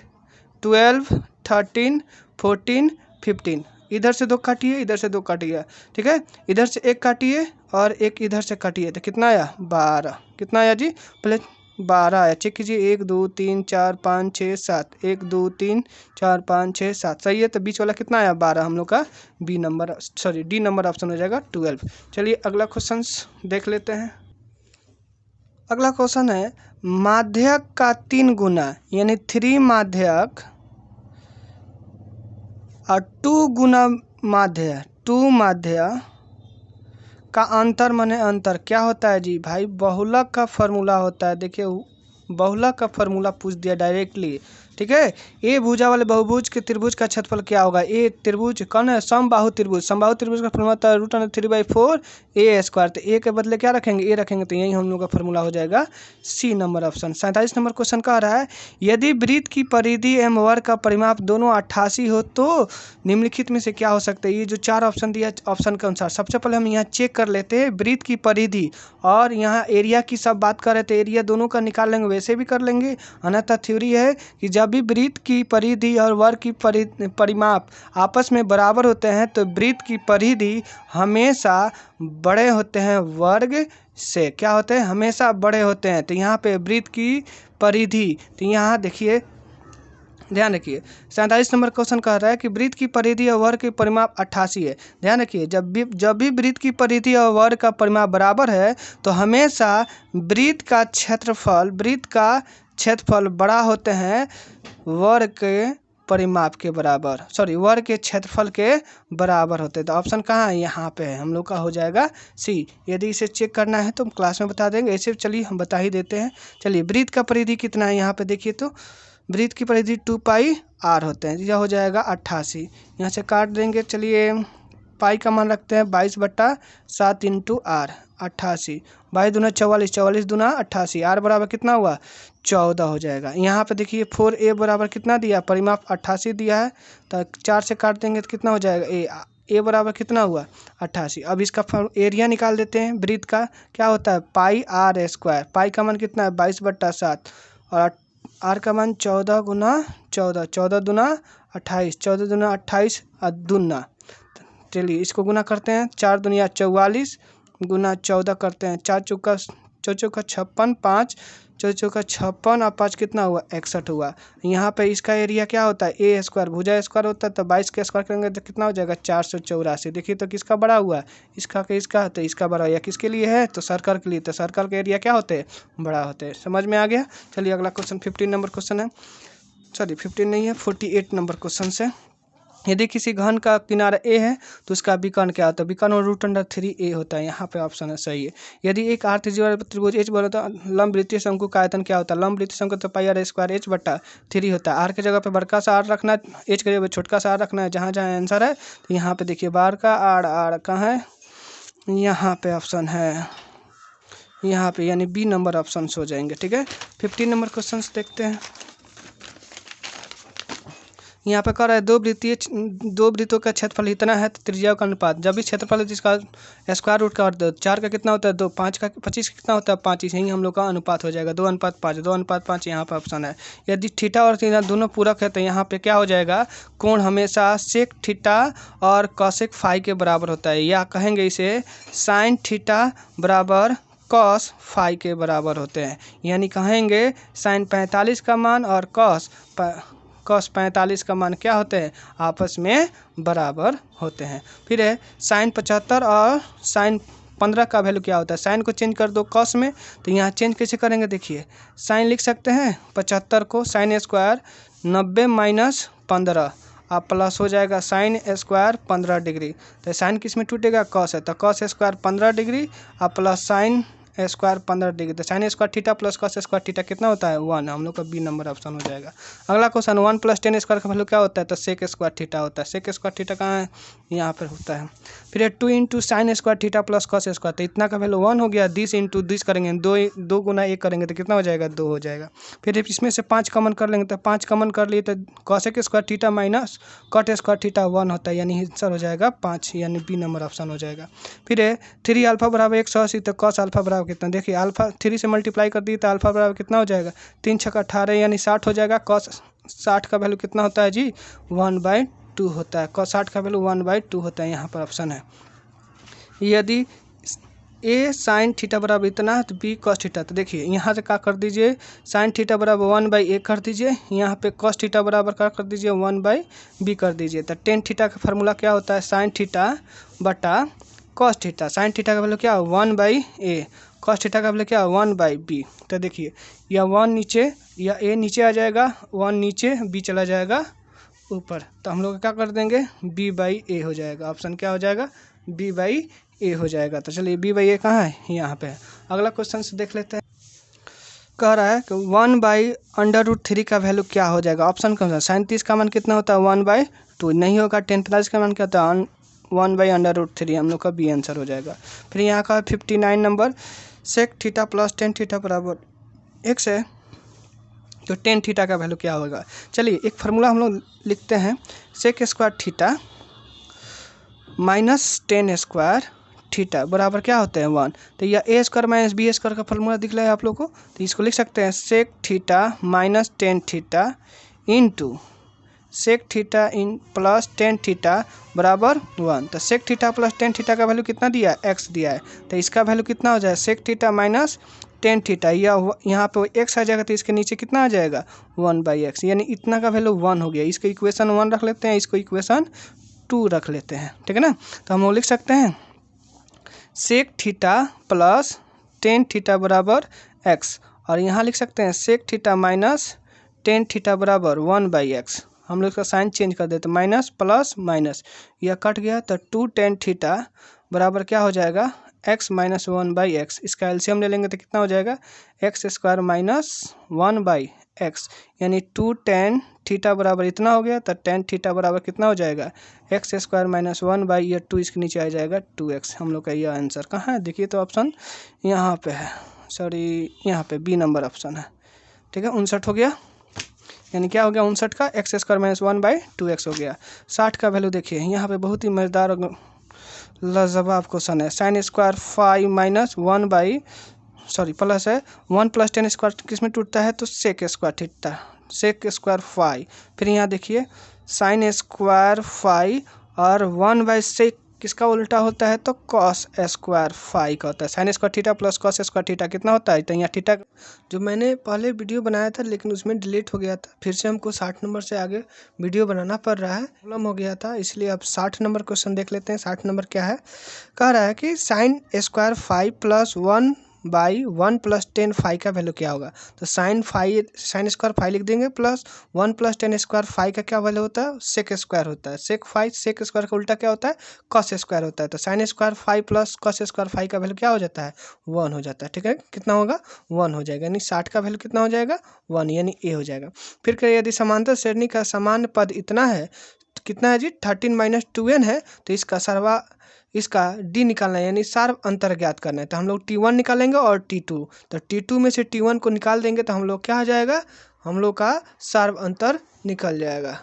12 13 14 15। इधर से 2 काटिए, इधर से 2 काटिए। ठीक है। इधर से 1 काटिए और एक इधर से काटिए तो कितना आया? 12। कितना आया जी? पहले 12 आया। चेक कीजिए, 1 2 3 4 5 6 7, 1 2 3 4 5 6 7। सही है। तो बीच वाला कितना आया? 12। हम लोग का डी नंबर ऑप्शन हो जाएगा 12। चलिए अगला क्वेश्चन देख लेते हैं। अगला क्वेश्चन है, माध्यक का 3 गुना यानी 3 माध्यक और 2 गुना माध्य, 2 माध्य का अंतर माने अंतर क्या होता है जी? भाई बहुलक का फॉर्मूला होता है। देखिए बहुलक का फॉर्मूला पूछ दिया डायरेक्टली। ठीक है। ए भुजा वाले बहुभुज के त्रिभुज का क्षेत्रफल क्या होगा? ए त्रिभुज कौन है? समबाहु त्रिभुज। समबाहु त्रिभुज का फॉर्मूला होता है √3/4 a²। तो ए के बदले क्या रखेंगे? ए रखेंगे। तो यही हम लोग का फॉर्मूला हो जाएगा C number option. 47 number question कह रहा है, यदि वृत्त की परिधि एवं वर्ग का परिमाप दोनों 88 हो तो निम्नलिखित में से क्या हो सकता है? ये जो 4 ऑप्शन दिया ऑप्शन के अनुसार सबसे पहले हम यहाँ चेक कर लेते हैं वृत्त की परिधि, और यहाँ एरिया की सब बात कर रहे थे, एरिया दोनों का निकाल लेंगे, वैसे भी कर लेंगे। अन्यथा थ्योरी है कि जब भी वृत्त की परिधि और वर्ग की परिमाप आपस में बराबर होते हैं तो वृत्त की परिधि हमेशा बड़े होते हैं वर्ग से। क्या होते हैं? हमेशा बड़े होते हैं। तो यहाँ पे वृत्त की परिधि, तो यहाँ देखिए ध्यान रखिए, 47 नंबर क्वेश्चन कह रहा है कि वृत्त की परिधि और वर्ग के परिमाप 88 है। ध्यान रखिए, जब भी वृत्त की परिधि और वर्ग का परिमाप बराबर है तो हमेशा वृत्त का क्षेत्रफल बड़ा होते हैं वर्ग के परिमाप के बराबर, वर्ग के क्षेत्रफल के बराबर होते हैं। तो ऑप्शन कहाँ है? यहाँ पे है। हम लोग का हो जाएगा सी। यदि इसे चेक करना है तो हम क्लास में बता देंगे, ऐसे चलिए हम बता ही देते हैं। चलिए वृत्त का परिधि कितना है? यहाँ पे देखिए तो वृत्त की परिधि 2πr होते हैं। यह हो जाएगा 88। यहाँ से काट देंगे। चलिए पाई का मान रखते हैं 22/7 × r, 88। 22 दूना 44, 44 दूना 88, r बराबर कितना हुआ? 14 हो जाएगा। यहाँ पे देखिए 4a बराबर कितना दिया? परिमाप 88 दिया है, तो 4 से काट देंगे तो कितना हो जाएगा? a बराबर कितना हुआ? 88। अब इसका एरिया निकाल देते हैं वृत्त का। क्या होता है? πr²। पाई का मान कितना है? 22/7 और r का मान 14 × 14, 14 दूना 28, 14 दूना 28 और दूना। चलिए इसको गुना करते हैं। 4 दूनिया 44 गुना 14 करते हैं। 4 चौका 56, 5 4 चौका 56 और 5 कितना हुआ? 61 हुआ। यहाँ पे इसका एरिया क्या होता है? a²। भुजा स्क्वायर होता है तो 22 के स्क्वायर करेंगे तो कितना हो जाएगा? 484। देखिए तो किसका बड़ा हुआ? इसका के इसका, तो इसका बड़ा हुआ। किसके लिए है? तो सर्कल के लिए। तो सर्कल के एरिया क्या होते हैं? बड़ा होते हैं। समझ में आ गया? चलिए अगला क्वेश्चन 15 नंबर क्वेश्चन है। 15 नहीं है, 48 नंबर क्वेश्चन से। यदि किसी घन का किनारा ए है तो उसका विकर्ण क्या होता है? विकर्ण √3a होता है। यहाँ पे ऑप्शन है सही है। यदि एक आर्धत्रिज्यीय वाला त्रिभुज H बोले तो लंब वृत्तीय शंकु का आयतन क्या होता है? लंब वृत्तीय शंकु तो πr² H/3 होता है। r के जगह पे बड़का सा r रखना है, h के जगह पे छोटका सा r रखना है। जहाँ जहाँ आंसर है तो यहाँ पे देखिए बार का r कहाँ है? यहाँ पे ऑप्शन है, यहाँ पे, यानी बी नंबर ऑप्शन हो जाएंगे। ठीक है। 15 नंबर क्वेश्चन देखते हैं। यहाँ पे कह रहा है दो वृत्तों का क्षेत्रफल इतना है तो त्रिज्या का अनुपात। जब भी क्षेत्रफल है जिसका स्क्वायर रूट का और 4 का कितना होता है 2, 5 का 25 का कितना होता है 5, यही हम लोग का अनुपात हो जाएगा 2:5। 2:5 यहाँ पे ऑप्शन है। यदि थीटा और थीटा दोनों पूरक है तो यहाँ पे क्या हो जाएगा, कोण हमेशा सेक थीटा और कॉसेक फाई के बराबर होता है, या कहेंगे इसे साइन थीटा बराबर कॉस फाई के बराबर होते हैं। यानी कहेंगे साइन 45 का मान और कॉस 45 का मान क्या होते हैं, आपस में बराबर होते हैं। फिर है साइन 75 और साइन 15 का वैल्यू क्या होता है। साइन को चेंज कर दो कॉस में, तो यहाँ चेंज कैसे करेंगे, देखिए साइन लिख सकते हैं 75 को साइन स्क्वायर 90 माइनस 15 आप प्लस हो जाएगा साइन स्क्वायर 15 डिग्री। तो साइन किस में टूटेगा, कॉस है, तो कॉस स्क्वायर 15 डिग्री आप प्लस साइन स्क्वायर 15 डिग्री। तो sine square theta plus cos square theta कितना होता है 1। हम लोग का बी नंबर ऑप्शन हो जाएगा। अगला क्वेश्चन 1 + tan स्क्वायर का वैल्यू क्या होता है, तो सेक स्क्वायर थीटा होता है। सेक स्क्वायर थीटा कहाँ है, यहाँ पर होता है। फिर 2 × sine square theta plus cos square, तो इतना का वैल्यू 1 हो गया। 10 × 10 करेंगे 2 गुना 1 करेंगे तो कितना हो जाएगा 2 हो जाएगा। फिर इसमें से 5 कॉमन कर लेंगे, तो 5 कॉमन कर लिए तो cosec square theta minus cot square theta 1 होता है, यानी आंसर हो जाएगा 5, यानी बी नंबर ऑप्शन हो जाएगा। फिर 3 अल्फा बराबर 180, तो कॉस अल्फा बराबर कितना, देखिए अल्फा 3 से मल्टीप्लाई कर दिए तो अल्फा बराबर कितना हो जाएगा 3 × 6 = 18, यानी 60 हो जाएगा। कॉस 60 का वैल्यू कितना होता है जी 1/2 होता है। कॉस 60 का वैल्यू 1/2 होता है, यहाँ पर ऑप्शन है। यदि ए साइन थीटा बराबर इतना है तो बी कॉस थीटा, तो देखिए यहाँ से क्या कर दीजिए साइन थीटा बराबर 1/a कर दीजिए, यहाँ पे कॉस थीटा बराबर क्या कर दीजिए 1/b कर दीजिए। तो टेन थीटा का फार्मूला क्या होता है, साइन थीटा बटा कॉस थीटा। साइन थीटा का वैल्यू क्या 1/a, कॉस थीटा का वैल्यू क्या 1/b। तो देखिए या 1 नीचे या a नीचे आ जाएगा, 1 नीचे b चला जाएगा ऊपर, तो हम लोग क्या कर देंगे b/a हो जाएगा। ऑप्शन क्या हो जाएगा b/a हो जाएगा। तो चलिए b/a कहाँ है, यहाँ पे है। अगला क्वेश्चन से देख लेते हैं। कह रहा है कि 1/√3 का वैल्यू क्या हो जाएगा। ऑप्शन कौन सा, साइन 30 का मान कितना होता है 1/2 नहीं होगा। tan 45 का मान क्या होता है 1/√3, हम लोग का बी आंसर हो जाएगा। फिर यहाँ का 59 number sec theta plus tan theta बराबर x है, तो tan थीटा का वैल्यू क्या होगा। चलिए एक फार्मूला हम लोग लिखते हैं, sec square theta minus tan square theta बराबर क्या होते हैं 1। तो यह a square minus B square का फार्मूला दिख रहा है आप लोग को, तो इसको लिख सकते हैं sec theta minus tan theta into sec theta in plus tan theta बराबर 1। तो sec theta plus tan theta का वैल्यू कितना दिया है, x दिया है, तो इसका वैल्यू कितना हो जाएगा sec theta minus tan theta, या यहाँ पे x आ जाएगा तो इसके नीचे कितना आ जाएगा 1/x, यानी इतना का वैल्यू 1 हो गया। इसको इक्वेशन 1 रख लेते हैं, इसको इक्वेशन 2 रख लेते हैं, ठीक है ना। तो हम लोग लिख सकते हैं sec theta plus tan theta बराबर x, और यहाँ लिख सकते हैं sec theta minus tan theta बराबर 1/x। हम लोग इसका साइन चेंज कर देते, माइनस प्लस माइनस, यह कट गया तो 2 tan थीटा बराबर क्या हो जाएगा x माइनस 1/x। इसका एलसीएम ले लेंगे तो कितना हो जाएगा x स्क्वायर माइनस 1/x, यानी 2 tan थीटा बराबर इतना हो गया, तो tan थीटा बराबर कितना हो जाएगा x स्क्वायर माइनस 1/2, इसके नीचे आ जाएगा 2x। हम लोग का यह आंसर कहाँ है, देखिए तो ऑप्शन यहाँ पे है, सॉरी यहाँ पे बी नंबर ऑप्शन है, ठीक है। 59 हो गया, यानी क्या हो गया 59 का x स्क्वायर माइनस 1/2x हो गया। 60 का वैल्यू देखिए यहाँ पे बहुत ही मज़ेदार और लाजवाब क्वेश्चन है। साइन स्क्वायर 5 माइनस 1 प्लस है 1 + tan स्क्वायर किस में टूटता है, तो sec square theta, sec square 5। फिर यहाँ देखिए साइन स्क्वायर 5 और 1/सेक किसका उल्टा होता है, तो कॉस स्क्वायर 5 का होता है। Sine square theta plus cos square theta कितना होता है, तो यहाँ थीटा जो मैंने पहले वीडियो बनाया था लेकिन उसमें डिलीट हो गया था, फिर से हमको 60 नंबर से आगे वीडियो बनाना पड़ रहा है, प्रॉब्लम हो गया था, इसलिए अब 60 नंबर क्वेश्चन देख लेते हैं। 60 नंबर क्या है, कह रहा है कि साइन स्क्वायर 5 + 1/1 + tan 5 का वैल्यू क्या होगा। तो साइन स्क्वायर 5 लिख देंगे, प्लस 1 + tan स्क्वायर 5 का क्या वैल्यू होता है, सेक स्क्वायर होता है। सेक 5 सेक स्क्वायर का उल्टा क्या होता है, कॉस स्क्वायर होता है। तो साइन स्क्वायर 5 + कॉस स्क्वायर 5 का वैल्यू क्या हो जाता है 1 हो जाता है, ठीक है। कितना होगा 1 हो जाएगा, यानी 60 का वैल्यू कितना हो जाएगा 1, यानी ए हो जाएगा। फिर करिए यदि समांतर श्रेणी का समान पद इतना है, तो कितना है जी 13 - 2n है, तो इसका डी निकालना है, यानी सार्व अंतर ज्ञात करना है। तो हम लोग T1 निकालेंगे और T2, तो T2 में से T1 को निकाल देंगे तो हम लोग क्या आ जाएगा, हम लोग का सार्व अंतर निकल जाएगा।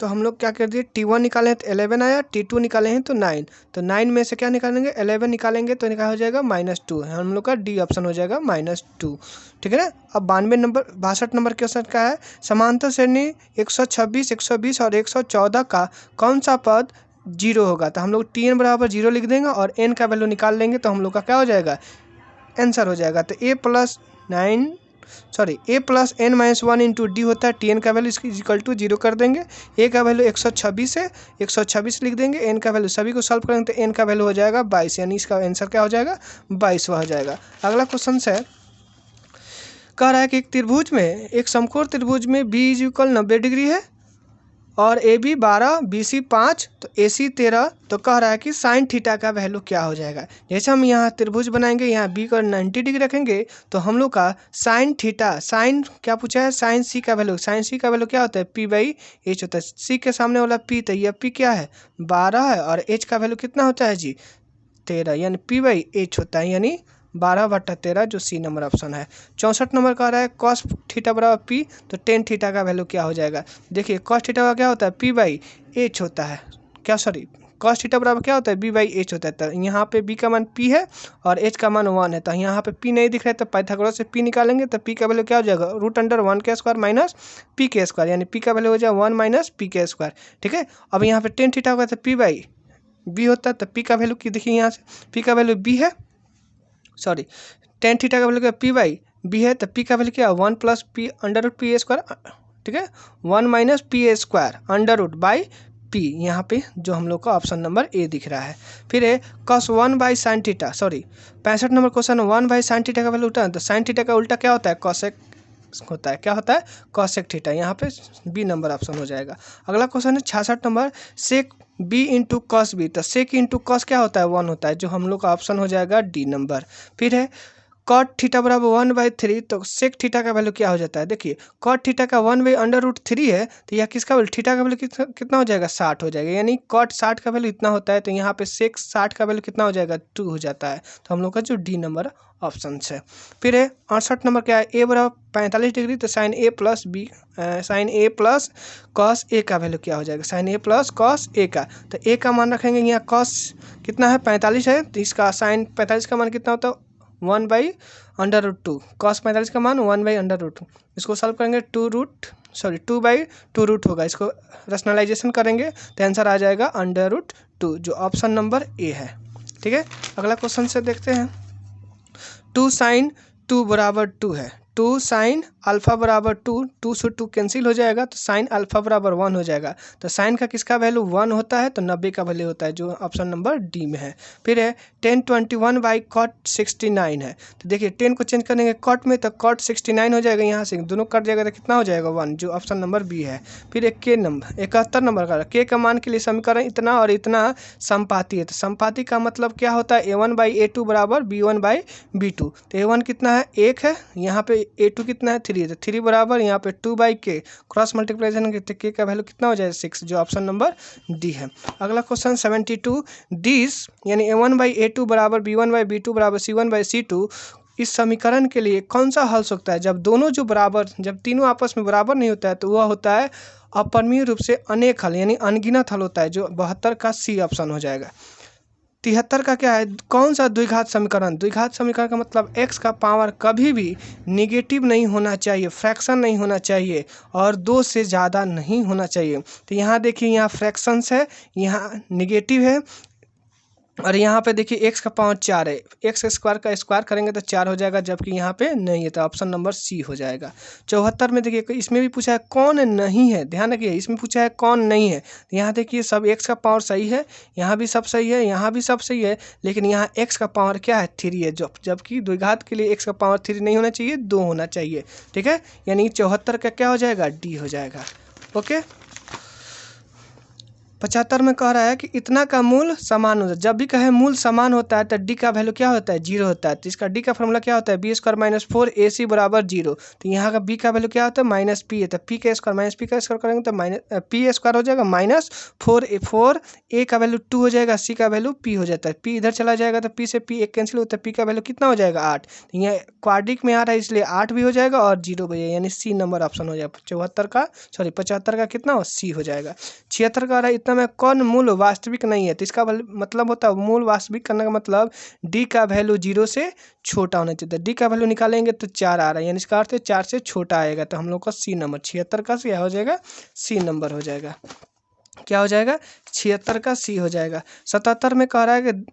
तो हम लोग क्या कर दिए, T1 निकाले तो 11 आया, T2 निकाले हैं तो 9, तो 9 में से क्या निकालेंगे, 11 निकालेंगे तो क्या हो जाएगा -2, हम लोग का डी ऑप्शन हो जाएगा -2। ठीक है ना। अब 62 नंबर क्वेश्चन का है, समांतर श्रेणी 126, 120 और 114 का कौन सा पद 0 होगा। तो हम लोग Tn बराबर 0 लिख देंगे और n का वैल्यू निकाल लेंगे तो हम लोग का क्या हो जाएगा, आंसर हो जाएगा। तो a plus n-1 into D होता है, Tn का वैल्यू इसकी इक्वल टू 0 कर देंगे। a का वैल्यू 126 है, 126 लिख देंगे, n का वैल्यू सभी को सॉल्व करेंगे तो n का वैल्यू हो जाएगा 22, यानी इसका आंसर क्या हो जाएगा, 22 हो जाएगा। अगला क्वेश्चन है, कह रहा है कि एक त्रिभुज में, एक समकोण त्रिभुज में बी इज इक्वल 90 डिग्री है और ए बी 12, बी सी 5, तो ए सी 13, तो कह रहा है कि साइन थीटा का वैल्यू क्या हो जाएगा। जैसे हम यहाँ त्रिभुज बनाएंगे, यहाँ बी को 90 डिग्री रखेंगे तो हम लोग का साइन थीटा, साइन क्या पूछा है, साइन सी का वैल्यू, साइन सी का वैल्यू क्या होता है, p/h होता है। सी के सामने वाला p, तो यह p क्या है, 12 है, और h का वैल्यू कितना होता है जी, 13, यानी p/h होता है, यानी 12/13, जो सी नंबर ऑप्शन है। 64 नंबर कह रहा है कॉस थीटा बराबर p, तो टेन थीटा का वैल्यू क्या हो जाएगा। देखिए कॉस थीटा का क्या होता है, p/h होता है, कॉस थीटा बराबर क्या होता है, b/h होता है। तो यहाँ पे b का मान p है और h का मान 1 है, तो यहाँ पे p नहीं दिख रहा है तो पाइथागोरस से p निकालेंगे तो p का वैल्यू क्या हो जाएगा, √1 के स्क्वायर माइनस p के स्क्वायर, यानी p का वैल्यू हो जाएगा 1 माइनस p के स्क्वायर। ठीक है। अब यहाँ पे टेन थीटा होगा तो p/b होता है, तो p का वैल्यू की देखिए, यहाँ से p का वैल्यू b है, टेन थीटा का वैल्यू क्या, p/b है, तो p का वैल्यू क्या है, 1 प्लस p √p स्क्वायर, ठीक है, 1 माइनस p स्क्वायर √p, यहाँ पे जो हम लोग का ऑप्शन नंबर ए दिख रहा है। फिर है cos 1/sin theta, 65 number question, 1/sin theta का वैल्यू उल्टा है, तो साइन थीटा का उल्टा क्या होता है, कॉसेक होता है, क्या होता है, कॉसेक थीटा, यहाँ पे बी नंबर ऑप्शन हो जाएगा। अगला क्वेश्चन है 66 नंबर, सेक बी इंटू कॉस बी, तो सेक इंटू कॉस क्या होता है, 1 होता है, जो हम लोग का ऑप्शन हो जाएगा डी नंबर। फिर है कॉट थीटा बराबर 1/3, तो सेक थीटा का वैल्यू क्या हो जाता है, देखिए कॉट थीटा का 1/√3 है, तो यह किसका वैल्यू, थीटा का वैल्यू कितना हो जाएगा, 60 हो जाएगा, यानी कॉट 60 का वैल्यू इतना होता है, तो यहाँ पे सेक 60 का वैल्यू कितना हो जाएगा, 2 हो जाता है, तो हम लोग का जो डी नंबर ऑप्शन है। फिर है 68 नंबर क्या है, ए बराबर 45 डिग्री, तो sign A plus cos A का वैल्यू क्या हो जाएगा, sign A plus cos A का, तो ए का मान रखेंगे, यहाँ कॉस कितना है, 45 है, तो इसका साइन 45 का मान कितना होता है, 1/√2, कॉस 45 का मान 1/√2, इसको सॉल्व करेंगे 2/2 होगा, इसको रैशनलाइजेशन करेंगे तो आंसर आ जाएगा √2, जो ऑप्शन नंबर ए है। ठीक है। अगला क्वेश्चन से देखते हैं, 2 sin 2 बराबर 2 है, 2 sin अल्फा बराबर 2, 2 से 2 कैंसिल हो जाएगा, तो साइन अल्फा बराबर 1 हो जाएगा, तो साइन का किसका वैल्यू 1 होता है, तो 90 का वैल्यू होता है, जो ऑप्शन नंबर डी में है। फिर है 10/21 69 है, तो देखिए 10 को चेंज करेंगे कॉट में, तो कॉट 69 हो जाएगा, यहाँ से दोनों कट जाएगा तो कितना हो जाएगा 1, जो ऑप्शन नंबर बी है। फिर एक के नंबर 71 नंबर का, के का मान के लिए समीकरण इतना और इतना समपाती है, तो समपाती का मतलब क्या होता है, a1/a2 बराबर b1/b2, तो a1 कितना है, 1 है, यहाँ पे a2 कितना है, 3 है, तो 3 बराबर यहाँ पे 2/k, क्रॉस मल्टीप्लिकेशन के के का वैल्यू कितना हो जाएगा, 6, जो ऑप्शन नंबर डी है। अगला क्वेश्चन 72, दिस यानी a1/a2 बराबर b1/b2 बराबर c1/c2, इस समीकरण के लिए कौन सा हल सकता है, जब तीनों आपस में बराबर नहीं होता है, तो वह होता है अपरिमेय रूप से अनेक हल, यानी अनगिनत हल होता है, जो 72 का सी ऑप्शन हो जाएगा। 73 का क्या है, कौन सा द्विघात समीकरण, द्विघात समीकरण का मतलब x का पावर कभी भी निगेटिव नहीं होना चाहिए, फ्रैक्शन नहीं होना चाहिए और 2 से ज़्यादा नहीं होना चाहिए। तो यहाँ देखिए, यहाँ फ्रैक्शंस है, यहाँ निगेटिव है, और यहाँ पे देखिए x का पावर 4 है, x स्क्वायर का स्क्वायर करेंगे तो 4 हो जाएगा, जबकि यहाँ पे नहीं है, तो ऑप्शन नंबर सी हो जाएगा। 74 में देखिए, इसमें भी पूछा है कौन नहीं है, ध्यान रखिए, इसमें पूछा है कौन नहीं है, तो यहाँ देखिए सब x का पावर सही है, यहाँ भी सब सही है, यहाँ भी सब सही है, लेकिन यहाँ x का पावर क्या है, 3 है, जबकि द्विघात के लिए x का पावर 3 नहीं होना चाहिए, 2 होना चाहिए। ठीक है, यानी 74 का क्या हो जाएगा, डी हो जाएगा। ओके। 75 में कह रहा है कि इतना का मूल समान होता है। जब भी कहे मूल समान होता है तो डी का वैल्यू क्या होता है, 0 होता है। तो इसका डी का फॉर्मूला क्या होता है, बी स्क्वायर माइनस 4ac बराबर 0। तो यहाँ का बी का वैल्यू क्या होता है, माइनस पी है। तो पी का स्क्वायर माइनस पी का स्क्वायर करेंगे तो माइनस पी स्क्वायर हो जाएगा माइनस 4 ए का वैल्यू 2 हो जाएगा, सी का वैल्यू पी हो जाता है। पी इधर चला जाएगा तो पी से पी एक कैंसिल होता है, पी का वैल्यू कितना हो जाएगा 8। तो यहाँ क्वाड्रिक में आ रहा है इसलिए 8 भी हो जाएगा और 0 भी है, यानी सी नंबर ऑप्शन हो जाएगा। 75 का कितना हो, सी हो जाएगा। 76 का आ रहा है इतना में कौन मूल वास्तविक नहीं है। तो इसका मतलब होता है मूल वास्तविक करने का मतलब डी का वैल्यू 0 से छोटा होना चाहिए। डी का वैल्यू निकालेंगे तो 4 आ रहा है, यानी इसका अर्थ है 4 से छोटा आएगा। तो हम लोग का सी नंबर 76 का क्या हो जाएगा, सी नंबर हो जाएगा। क्या हो जाएगा, 76 का सी हो जाएगा। 77 में कह रहा है कि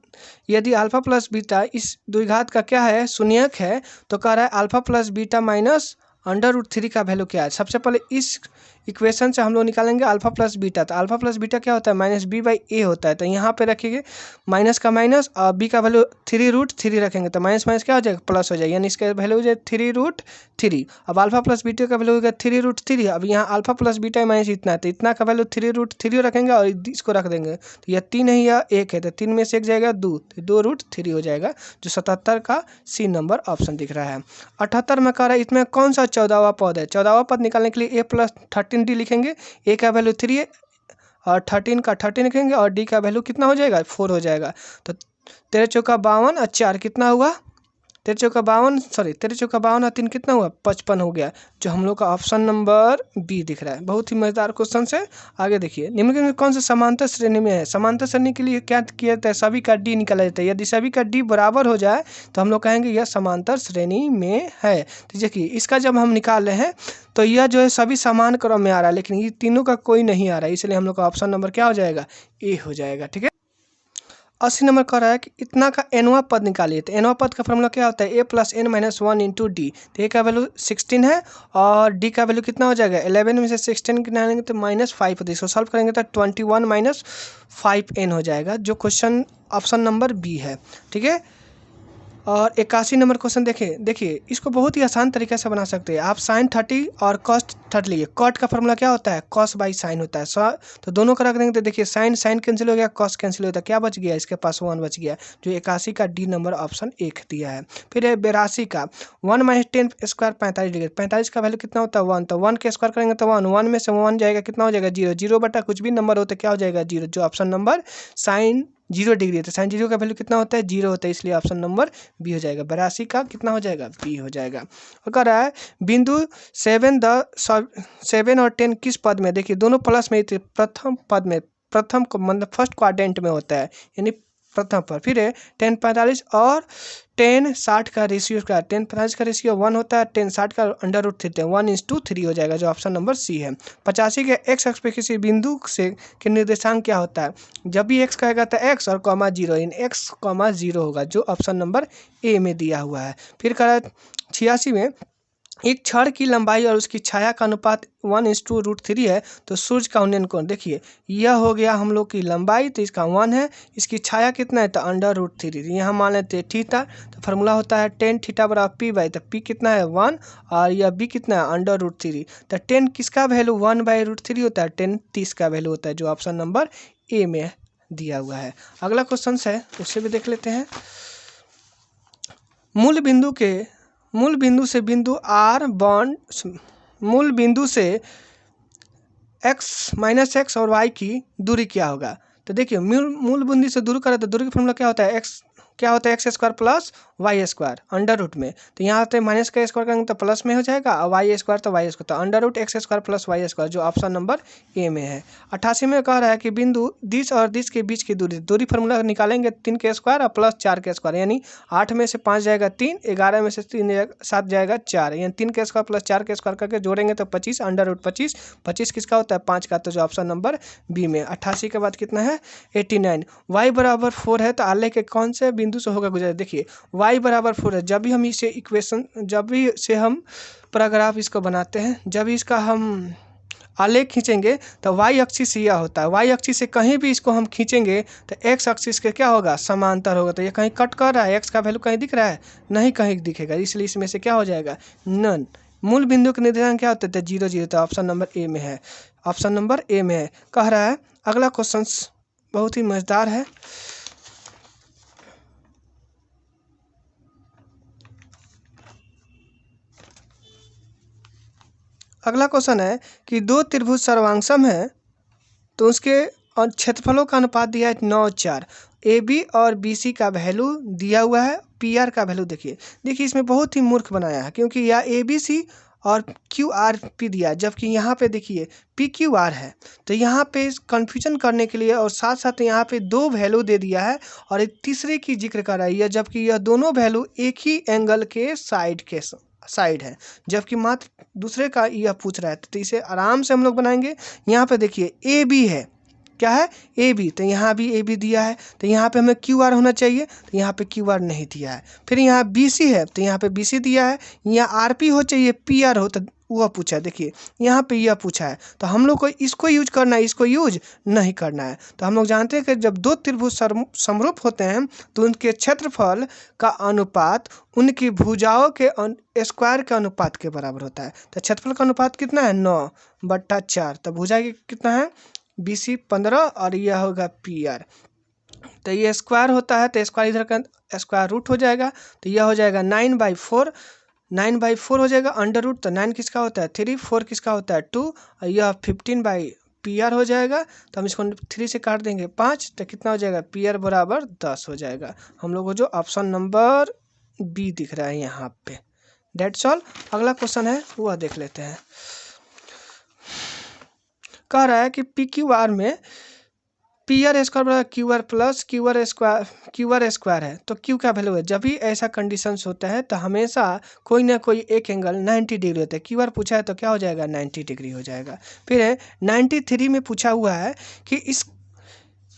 यदि अल्फा प्लस बीटा इस द्विघात का क्या है, शून्यक है, तो कह रहा है अल्फा प्लस बीटा माइनस √3 का वैल्यू क्या है। सबसे पहले इस इक्वेशन से हम लोग निकालेंगे अल्फा प्लस बीटा। तो अल्फा प्लस बीटा क्या होता है, माइनस बी बाई ए होता है। तो यहाँ पे रखेंगे माइनस का माइनस और बी का वैल्यू 3√3 रखेंगे तो माइनस माइनस क्या हो जाएगा, प्लस हो जाएगा, यानी इसका वैल्यू हो जाए 3√3। अब अल्फा प्लस बीटा का वैल्यू हो गया 3√3। अब यहाँ अल्फा प्लस बीटा माइनस इतना है तो इतना का वैल्यू 3√3 रखेंगे और इसको रख देंगे। तो यह 3 है या 1 है, तो 3 में से 1 जाएगा 2, तो 2√3 हो जाएगा, जो 77 का सी नंबर ऑप्शन दिख रहा है। 78 में कह रहा है इसमें कौन सा 14वां पद है। 14वां पद निकालने के लिए a + 13d लिखेंगे। a का वैल्यू 3 है और 13 का 13 लिखेंगे और d का वैल्यू कितना हो जाएगा, 4 हो जाएगा। तो 13 चौका 52 और 4 कितना हुआ, 13 चौका 52 और 3 कितना हुआ, 55 हो गया, जो हम लोग का ऑप्शन नंबर बी दिख रहा है। बहुत ही मजेदार क्वेश्चन से आगे देखिए, निम्नलिखित में कौन सा समांतर श्रेणी में है। समांतर श्रेणी के लिए क्या किया जाता है, सभी का डी निकाला जाता है। यदि सभी का डी बराबर हो जाए तो हम लोग कहेंगे यह समांतर श्रेणी में है। तो देखिए इसका जब हम निकाल रहे हैं तो यह जो है सभी समान क्रम में आ रहा है, लेकिन ये तीनों का कोई नहीं आ रहा है, इसलिए हम लोग का ऑप्शन नंबर क्या हो जाएगा, ए हो जाएगा। ठीक है। 80 नंबर कह रहा है कि इतना का एनवा पद निकालिए। तो एनवा पद का फॉर्मूला क्या होता है, a + n - 1 × d। तो a का वैल्यू 16 है और d का वैल्यू कितना हो जाएगा, 11 में से 16 गिनाएंगे तो -5 होता है। इसको सॉल्व करेंगे तो 21 - 5n हो जाएगा, जो क्वेश्चन ऑप्शन नंबर बी है। ठीक है। और 81 नंबर क्वेश्चन देखिए इसको बहुत ही आसान तरीके से बना सकते हैं आप। sin 30 और cos 30 लिए। कॉट का फॉर्मूला क्या होता है, cos बाई साइन होता है। तो दोनों का रख देंगे तो देखिए साइन कैंसिल हो गया, cos कैंसिल होता है, क्या बच गया, इसके पास 1 बच गया, जो 81 का डी नंबर ऑप्शन 1 दिया है। फिर है 82 का 1 - 10 स्क्वायर 45 डिग्री। 45 का वैल्यू कितना होता है, 1। तो 1 के स्क्वायर करेंगे तो 1 में से 1 जाएगा, कितना हो जाएगा, 0। 0 बटा कुछ भी नंबर होता है क्या हो जाएगा, 0, जो ऑप्शन नंबर sin 0 डिग्री है। तो sin 0 का वैल्यू कितना होता है, 0 होता है, इसलिए ऑप्शन नंबर बी हो जाएगा। 82 का कितना हो जाएगा, बी हो जाएगा। और कह रहा है बिंदु 7 और 10 किस पद में। देखिए दोनों प्लस में, प्रथम पद में, प्रथम मतलब फर्स्ट क्वाड्रेंट में होता है, यानी प्रथम पर। फिर है 10 45 और 10 60 का रेशियो का 10 45 का रेशियो 1 होता है, 10 60 का √3 1:3 हो जाएगा, जो ऑप्शन नंबर सी है। 85 के x अक्ष पे किसी बिंदु से के निर्देशांक क्या होता है। जब भी x कहेगा तो x और कॉमा 0, इन x, 0 होगा, जो ऑप्शन नंबर ए में दिया हुआ है। फिर कह रहा है 86 में एक छड़ की लंबाई और उसकी छाया का अनुपात 1:√3 है, तो सूर्य का उन्नयन कोण। देखिए यह हो गया हम लोग की लंबाई, तो इसका 1 है, इसकी छाया कितना है, तो √3। यहाँ मान लेते हैं थीटा, तो फार्मूला होता है tan थीटा बराबर p बाई, तो p कितना है 1 और यह b कितना है √3। तो tan किसका वैल्यू 1/√3 होता है, tan 30 का वैल्यू होता है, जो ऑप्शन नंबर ए में दिया हुआ है। अगला क्वेश्चन है उससे भी देख लेते हैं। मूल बिंदु से बिंदु r बॉन्ड, मूल बिंदु से x और y की दूरी क्या होगा। तो देखिए मूल बिंदु से दूरी करें तो दूरी का फॉर्मूला क्या होता है, x² + y² √ में। तो यहाँ पे माइनस का स्क्वायर करेंगे तो प्लस में हो जाएगा और y² तो y², तो √x² + y², जो ऑप्शन नंबर ए में है। 88 में कह रहा है कि बिंदु दिश और दिश के बीच की दूरी फार्मूला निकालेंगे 3 के स्क्वायर और प्लस 4 के स्क्वायर, यानी 8 में से 5 जाएगा 3, 11 में से 7 जाएगा 4, यानी 3 के स्क्वायर प्लस 4 के स्क्वायर करके जोड़ेंगे तो 25 √25। 25 किसका होता है, 5 का, तो जो ऑप्शन नंबर बी में। 88 के बाद कितना है 89। y बराबर 4 है तो आलेख के कौन से बिंदु से होगा गुजरा। देखिए y बराबर 4 है, जब भी हम इसे हम पैराग्राफ इसको बनाते हैं, जब इसका हम आलेख खींचेंगे तो y एक्सिस यह होता है, y एक्सिस से कहीं भी इसको हम खींचेंगे तो x एक्सिस के क्या होगा, समांतर होगा। तो ये कहीं कट कर रहा है, x का वैल्यू कहीं दिख रहा है, नहीं कहीं दिखेगा, इसलिए इसमें से क्या हो जाएगा, नन। मूल बिंदु के निर्देशांक क्या होते थे, 0 0, तो ऑप्शन नंबर ए में है। ऑप्शन नंबर ए में है। कह रहा है अगला क्वेश्चन बहुत ही मजेदार है। अगला क्वेश्चन है कि दो त्रिभुज सर्वांगसम है तो उसके और क्षेत्रफलों का अनुपात दिया है 9:4। ए बी और बी सी का वैल्यू दिया हुआ है, पी आर का वैल्यू देखिए इसमें बहुत ही मूर्ख बनाया है, क्योंकि यह ए बी सी और क्यू आर पी दिया है, जबकि यहाँ पे देखिए पी क्यू आर है। तो यहाँ पे कन्फ्यूजन करने के लिए और साथ साथ यहाँ पे दो वैल्यू दे दिया है और एक तीसरे की जिक्र कर रही है, जबकि यह दोनों वैल्यू एक ही एंगल के साइड है, जबकि मात्र दूसरे का यह पूछ रहा है। तो इसे आराम से हम लोग बनाएंगे। यहाँ पे देखिए ए बी है, क्या है ए बी, तो यहाँ भी ए बी दिया है, तो यहाँ पे हमें क्यू आर होना चाहिए, तो यहाँ पे क्यू आर नहीं दिया है। फिर यहाँ बी सी है, तो यहाँ पे बी सी दिया है। यहाँ आर पी हो चाहिए, पी आर हो, तो वह पूछा है। देखिए यहाँ पे यह पूछा है, तो हम लोग को इसको यूज करना है, इसको यूज नहीं करना है। तो हम लोग जानते हैं कि जब दो त्रिभुज समरूप होते हैं तो उनके क्षेत्रफल का अनुपात उनकी भुजाओं के स्क्वायर के अनुपात के बराबर होता है। तो क्षेत्रफल का अनुपात कितना है 9/4। तो भुजा कितना है बी सी 15 और यह होगा पी आर। तो ये स्क्वायर होता है, तो स्क्वायर इधर का स्क्वायर रूट हो जाएगा, तो यह हो जाएगा 9/4 हो जाएगा अंडर रूट। तो 9 किसका होता है 3, 4 किसका होता है 2 और यह 15 पी आर हो जाएगा। तो हम इसको 3 से काट देंगे 5, तो कितना हो जाएगा पी आर बराबर 10 हो जाएगा। हम लोग को जो ऑप्शन नंबर बी दिख रहा है यहाँ पे। That's all. अगला क्वेश्चन है वह देख लेते हैं। कह रहा है कि पी क्यू आर में पी आर स्क्वायर बराबर Q R plus Q R square है, तो क्यू का वैल्यू है। जब भी ऐसा कंडीशंस होता है तो हमेशा कोई ना कोई एक एंगल 90 डिग्री होता है। क्यू आर पूछा है तो क्या हो जाएगा 90 डिग्री हो जाएगा। फिर 93 में पूछा हुआ है कि इस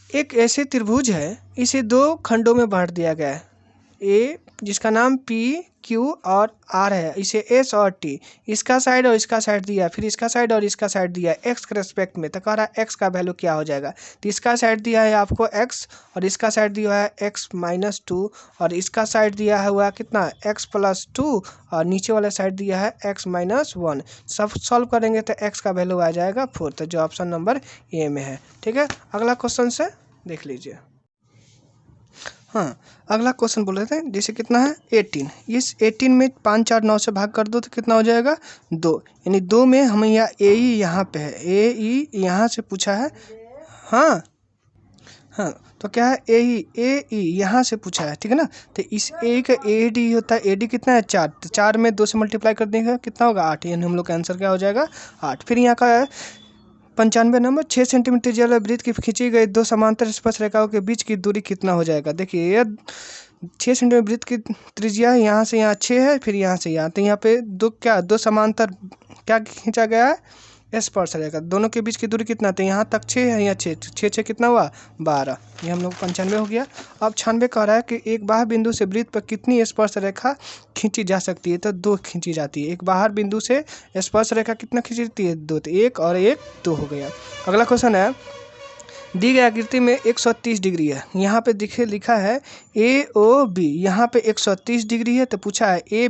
एक ऐसे त्रिभुज है, इसे दो खंडों में बांट दिया गया है। ए जिसका नाम पी क्यू और आर है, इसे एस और टी, इसका साइड और इसका साइड दिया है, फिर इसका साइड और इसका साइड दिया है एक्स के रेस्पेक्ट में। तो कह रहा है एक्स का वैल्यू क्या हो जाएगा। तो इसका साइड दिया है आपको एक्स और इसका साइड दिया है x-2 और इसका साइड दिया हुआ कितना x+2 और नीचे वाला साइड दिया है x-1। सब सॉल्व करेंगे तो x का वैल्यू आ जाएगा 4। तो जो ऑप्शन नंबर ए में है। ठीक है, अगला क्वेश्चन से देख लीजिए। हाँ, अगला क्वेश्चन बोल रहे थे जैसे कितना है 18। इस 18 में 5, 4, 9 से भाग कर दो तो कितना हो जाएगा 2। यानी 2 में हमें यहाँ ए ई यहाँ पे है, ए ई यहाँ से पूछा है। हाँ तो क्या है ए ई यहाँ से पूछा है, ठीक है ना। तो इस ए का ए डी होता है, ए डी कितना है 4, तो 4 में 2 से मल्टीप्लाई कर देंगे कितना होगा 8। यानी हम लोग का आंसर क्या हो जाएगा 8। फिर यहाँ का है 95 नंबर 6 सेंटीमीटर त्रिज्या वाले वृत्त की खींची गई दो समांतर स्पर्श रेखाओं के बीच की दूरी कितना हो जाएगा। देखिए ये 6 सेंटीमीटर वृत्त की त्रिज्या है, यहाँ से यहाँ 6 है, फिर यहाँ से यहाँ, तो यहाँ पे दो समांतर क्या खींचा गया है स्पर्श रेखा, दोनों के बीच की दूरी कितना। तो यहाँ तक 6 है, यहाँ 6 कितना हुआ 12। ये हम लोग 95 हो गया। अब 96 कह रहा है कि एक बाहर बिंदु से वृत्त पर कितनी स्पर्श रेखा खींची जा सकती है। तो 2 खींची जाती है। एक बाहर बिंदु से स्पर्श रेखा कितना खींची जाती है 2, तो 1 और 1 2 हो गया। अगला क्वेश्चन है दी गई आकृति में 130 डिग्री है, यहाँ पे लिखा है ए ओ बी, यहाँ पे 130 डिग्री है, तो पूछा है ए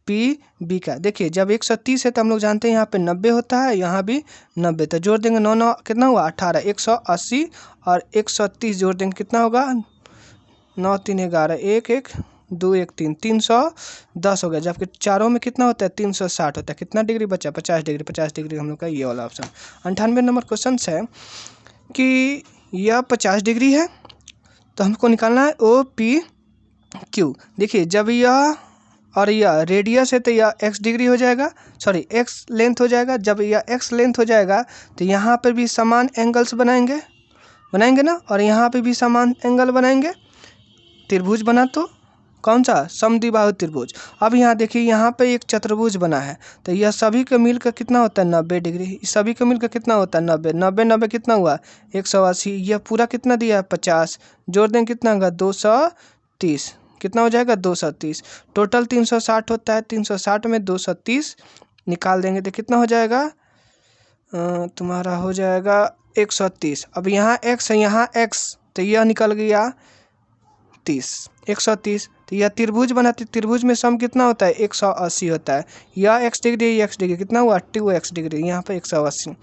पी बी का। देखिए जब 130 है तो हम लोग जानते हैं यहाँ पे 90 होता है, यहाँ भी 90, तो जोड़ देंगे 9 9 कितना हुआ 18, 180 और 130 जोड़ देंगे कितना होगा 9 3 11, 1 1 2 1 3, 310 हो गया। जबकि चारों में कितना होता है 360 होता है। कितना डिग्री बचा 50 डिग्री। 50 डिग्री हम लोग का ये वाला ऑप्शन। 98 नंबर क्वेश्चन है कि यह 50 डिग्री है तो हमको निकालना है ओ पी क्यू। देखिए जब यह और यह रेडियस है तो यह x डिग्री हो जाएगा, सॉरी x लेंथ हो जाएगा। जब यह x लेंथ हो जाएगा तो यहाँ पर भी समान एंगल्स बनाएंगे ना, और यहाँ पे भी समान एंगल बनाएंगे। त्रिभुज बना तो कौन सा समद्विबाहु त्रिभुज। अब यहाँ देखिए यहाँ पे एक चतुर्भुज बना है, तो यह सभी का मिलकर कितना होता है 90 डिग्री। सभी का मिलकर कितना होता है 90 90 90 कितना हुआ 180। यह पूरा कितना दिया है 50, जोड़ दें कितना होगा 230, कितना हो जाएगा 230। टोटल 360 होता है, 360 में 230 निकाल देंगे तो कितना हो जाएगा तुम्हारा हो जाएगा 130। अब यहाँ x है यहाँ x, तो यह निकल गया 30, 130। तो यह त्रिभुज बना, त्रिभुज में सम कितना होता है 180 होता है। यह x डिग्री x डिग्री कितना हुआ 2x डिग्री, यहाँ पे 180,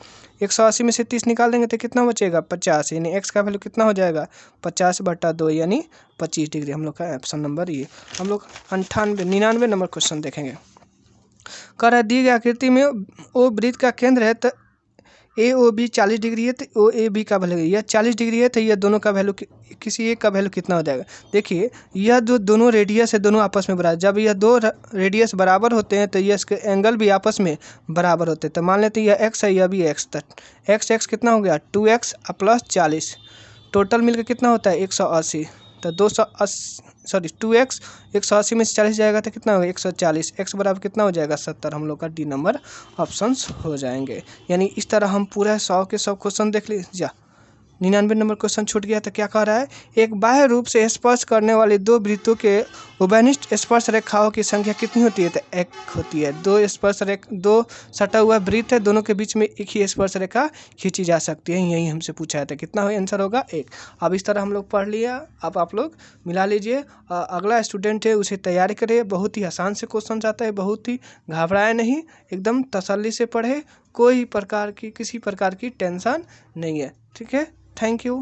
180 में से 30 निकाल देंगे तो कितना बचेगा 50, यानी x का वैल्यू कितना हो जाएगा 50/2 यानी 25 डिग्री। हम लोग का ऑप्शन नंबर ये। हम लोग 99 नंबर क्वेश्चन देखेंगे। कह रहा है दी गई आकृति में ओ वृत्त का केंद्र है तो ए ओ बी 40 डिग्री है तो ओ ए बी का वैल्यू, यह 40 डिग्री है तो यह दोनों का वैल्यू किसी एक का वैल्यू कितना हो जाएगा। देखिए यह जो दोनों रेडियस है दोनों आपस में बराबर, जब यह दो रेडियस बराबर होते हैं तो यह इसके एंगल भी आपस में बराबर होते हैं। तो मान लेते हैं यह एक्स है यह भी एक्स, तो एक्स कितना हो गया 2x + 40, टोटल मिलकर कितना होता है 180। तो 2x 180 में से 40 जाएगा तो कितना होगा 140, x बराबर कितना हो जाएगा 70। हम लोग का डी नंबर ऑप्शंस हो जाएंगे। यानी इस तरह हम पूरा 100 के 100 क्वेश्चन देख लीजिए। 99 नंबर क्वेश्चन छूट गया तो क्या कह रहा है, एक बाह्य रूप से स्पर्श करने वाली दो वृत्तों के उभयनिष्ठ स्पर्श रेखाओं की संख्या कितनी होती है, तो 1 होती है। दो सटा हुआ वृत्त है, दोनों के बीच में एक ही स्पर्श रेखा खींची जा सकती है, यही हमसे पूछा है। तो कितना हो आंसर होगा 1। अब इस तरह हम लोग पढ़ लिया, अब आप लोग मिला लीजिए। अगला स्टूडेंट है उसे तैयारी करे, बहुत ही आसान से क्वेश्चन आता है, बहुत ही घबराए नहीं, एकदम तसल्ली से पढ़े, कोई किसी प्रकार की टेंशन नहीं है। ठीक है, थैंक यू।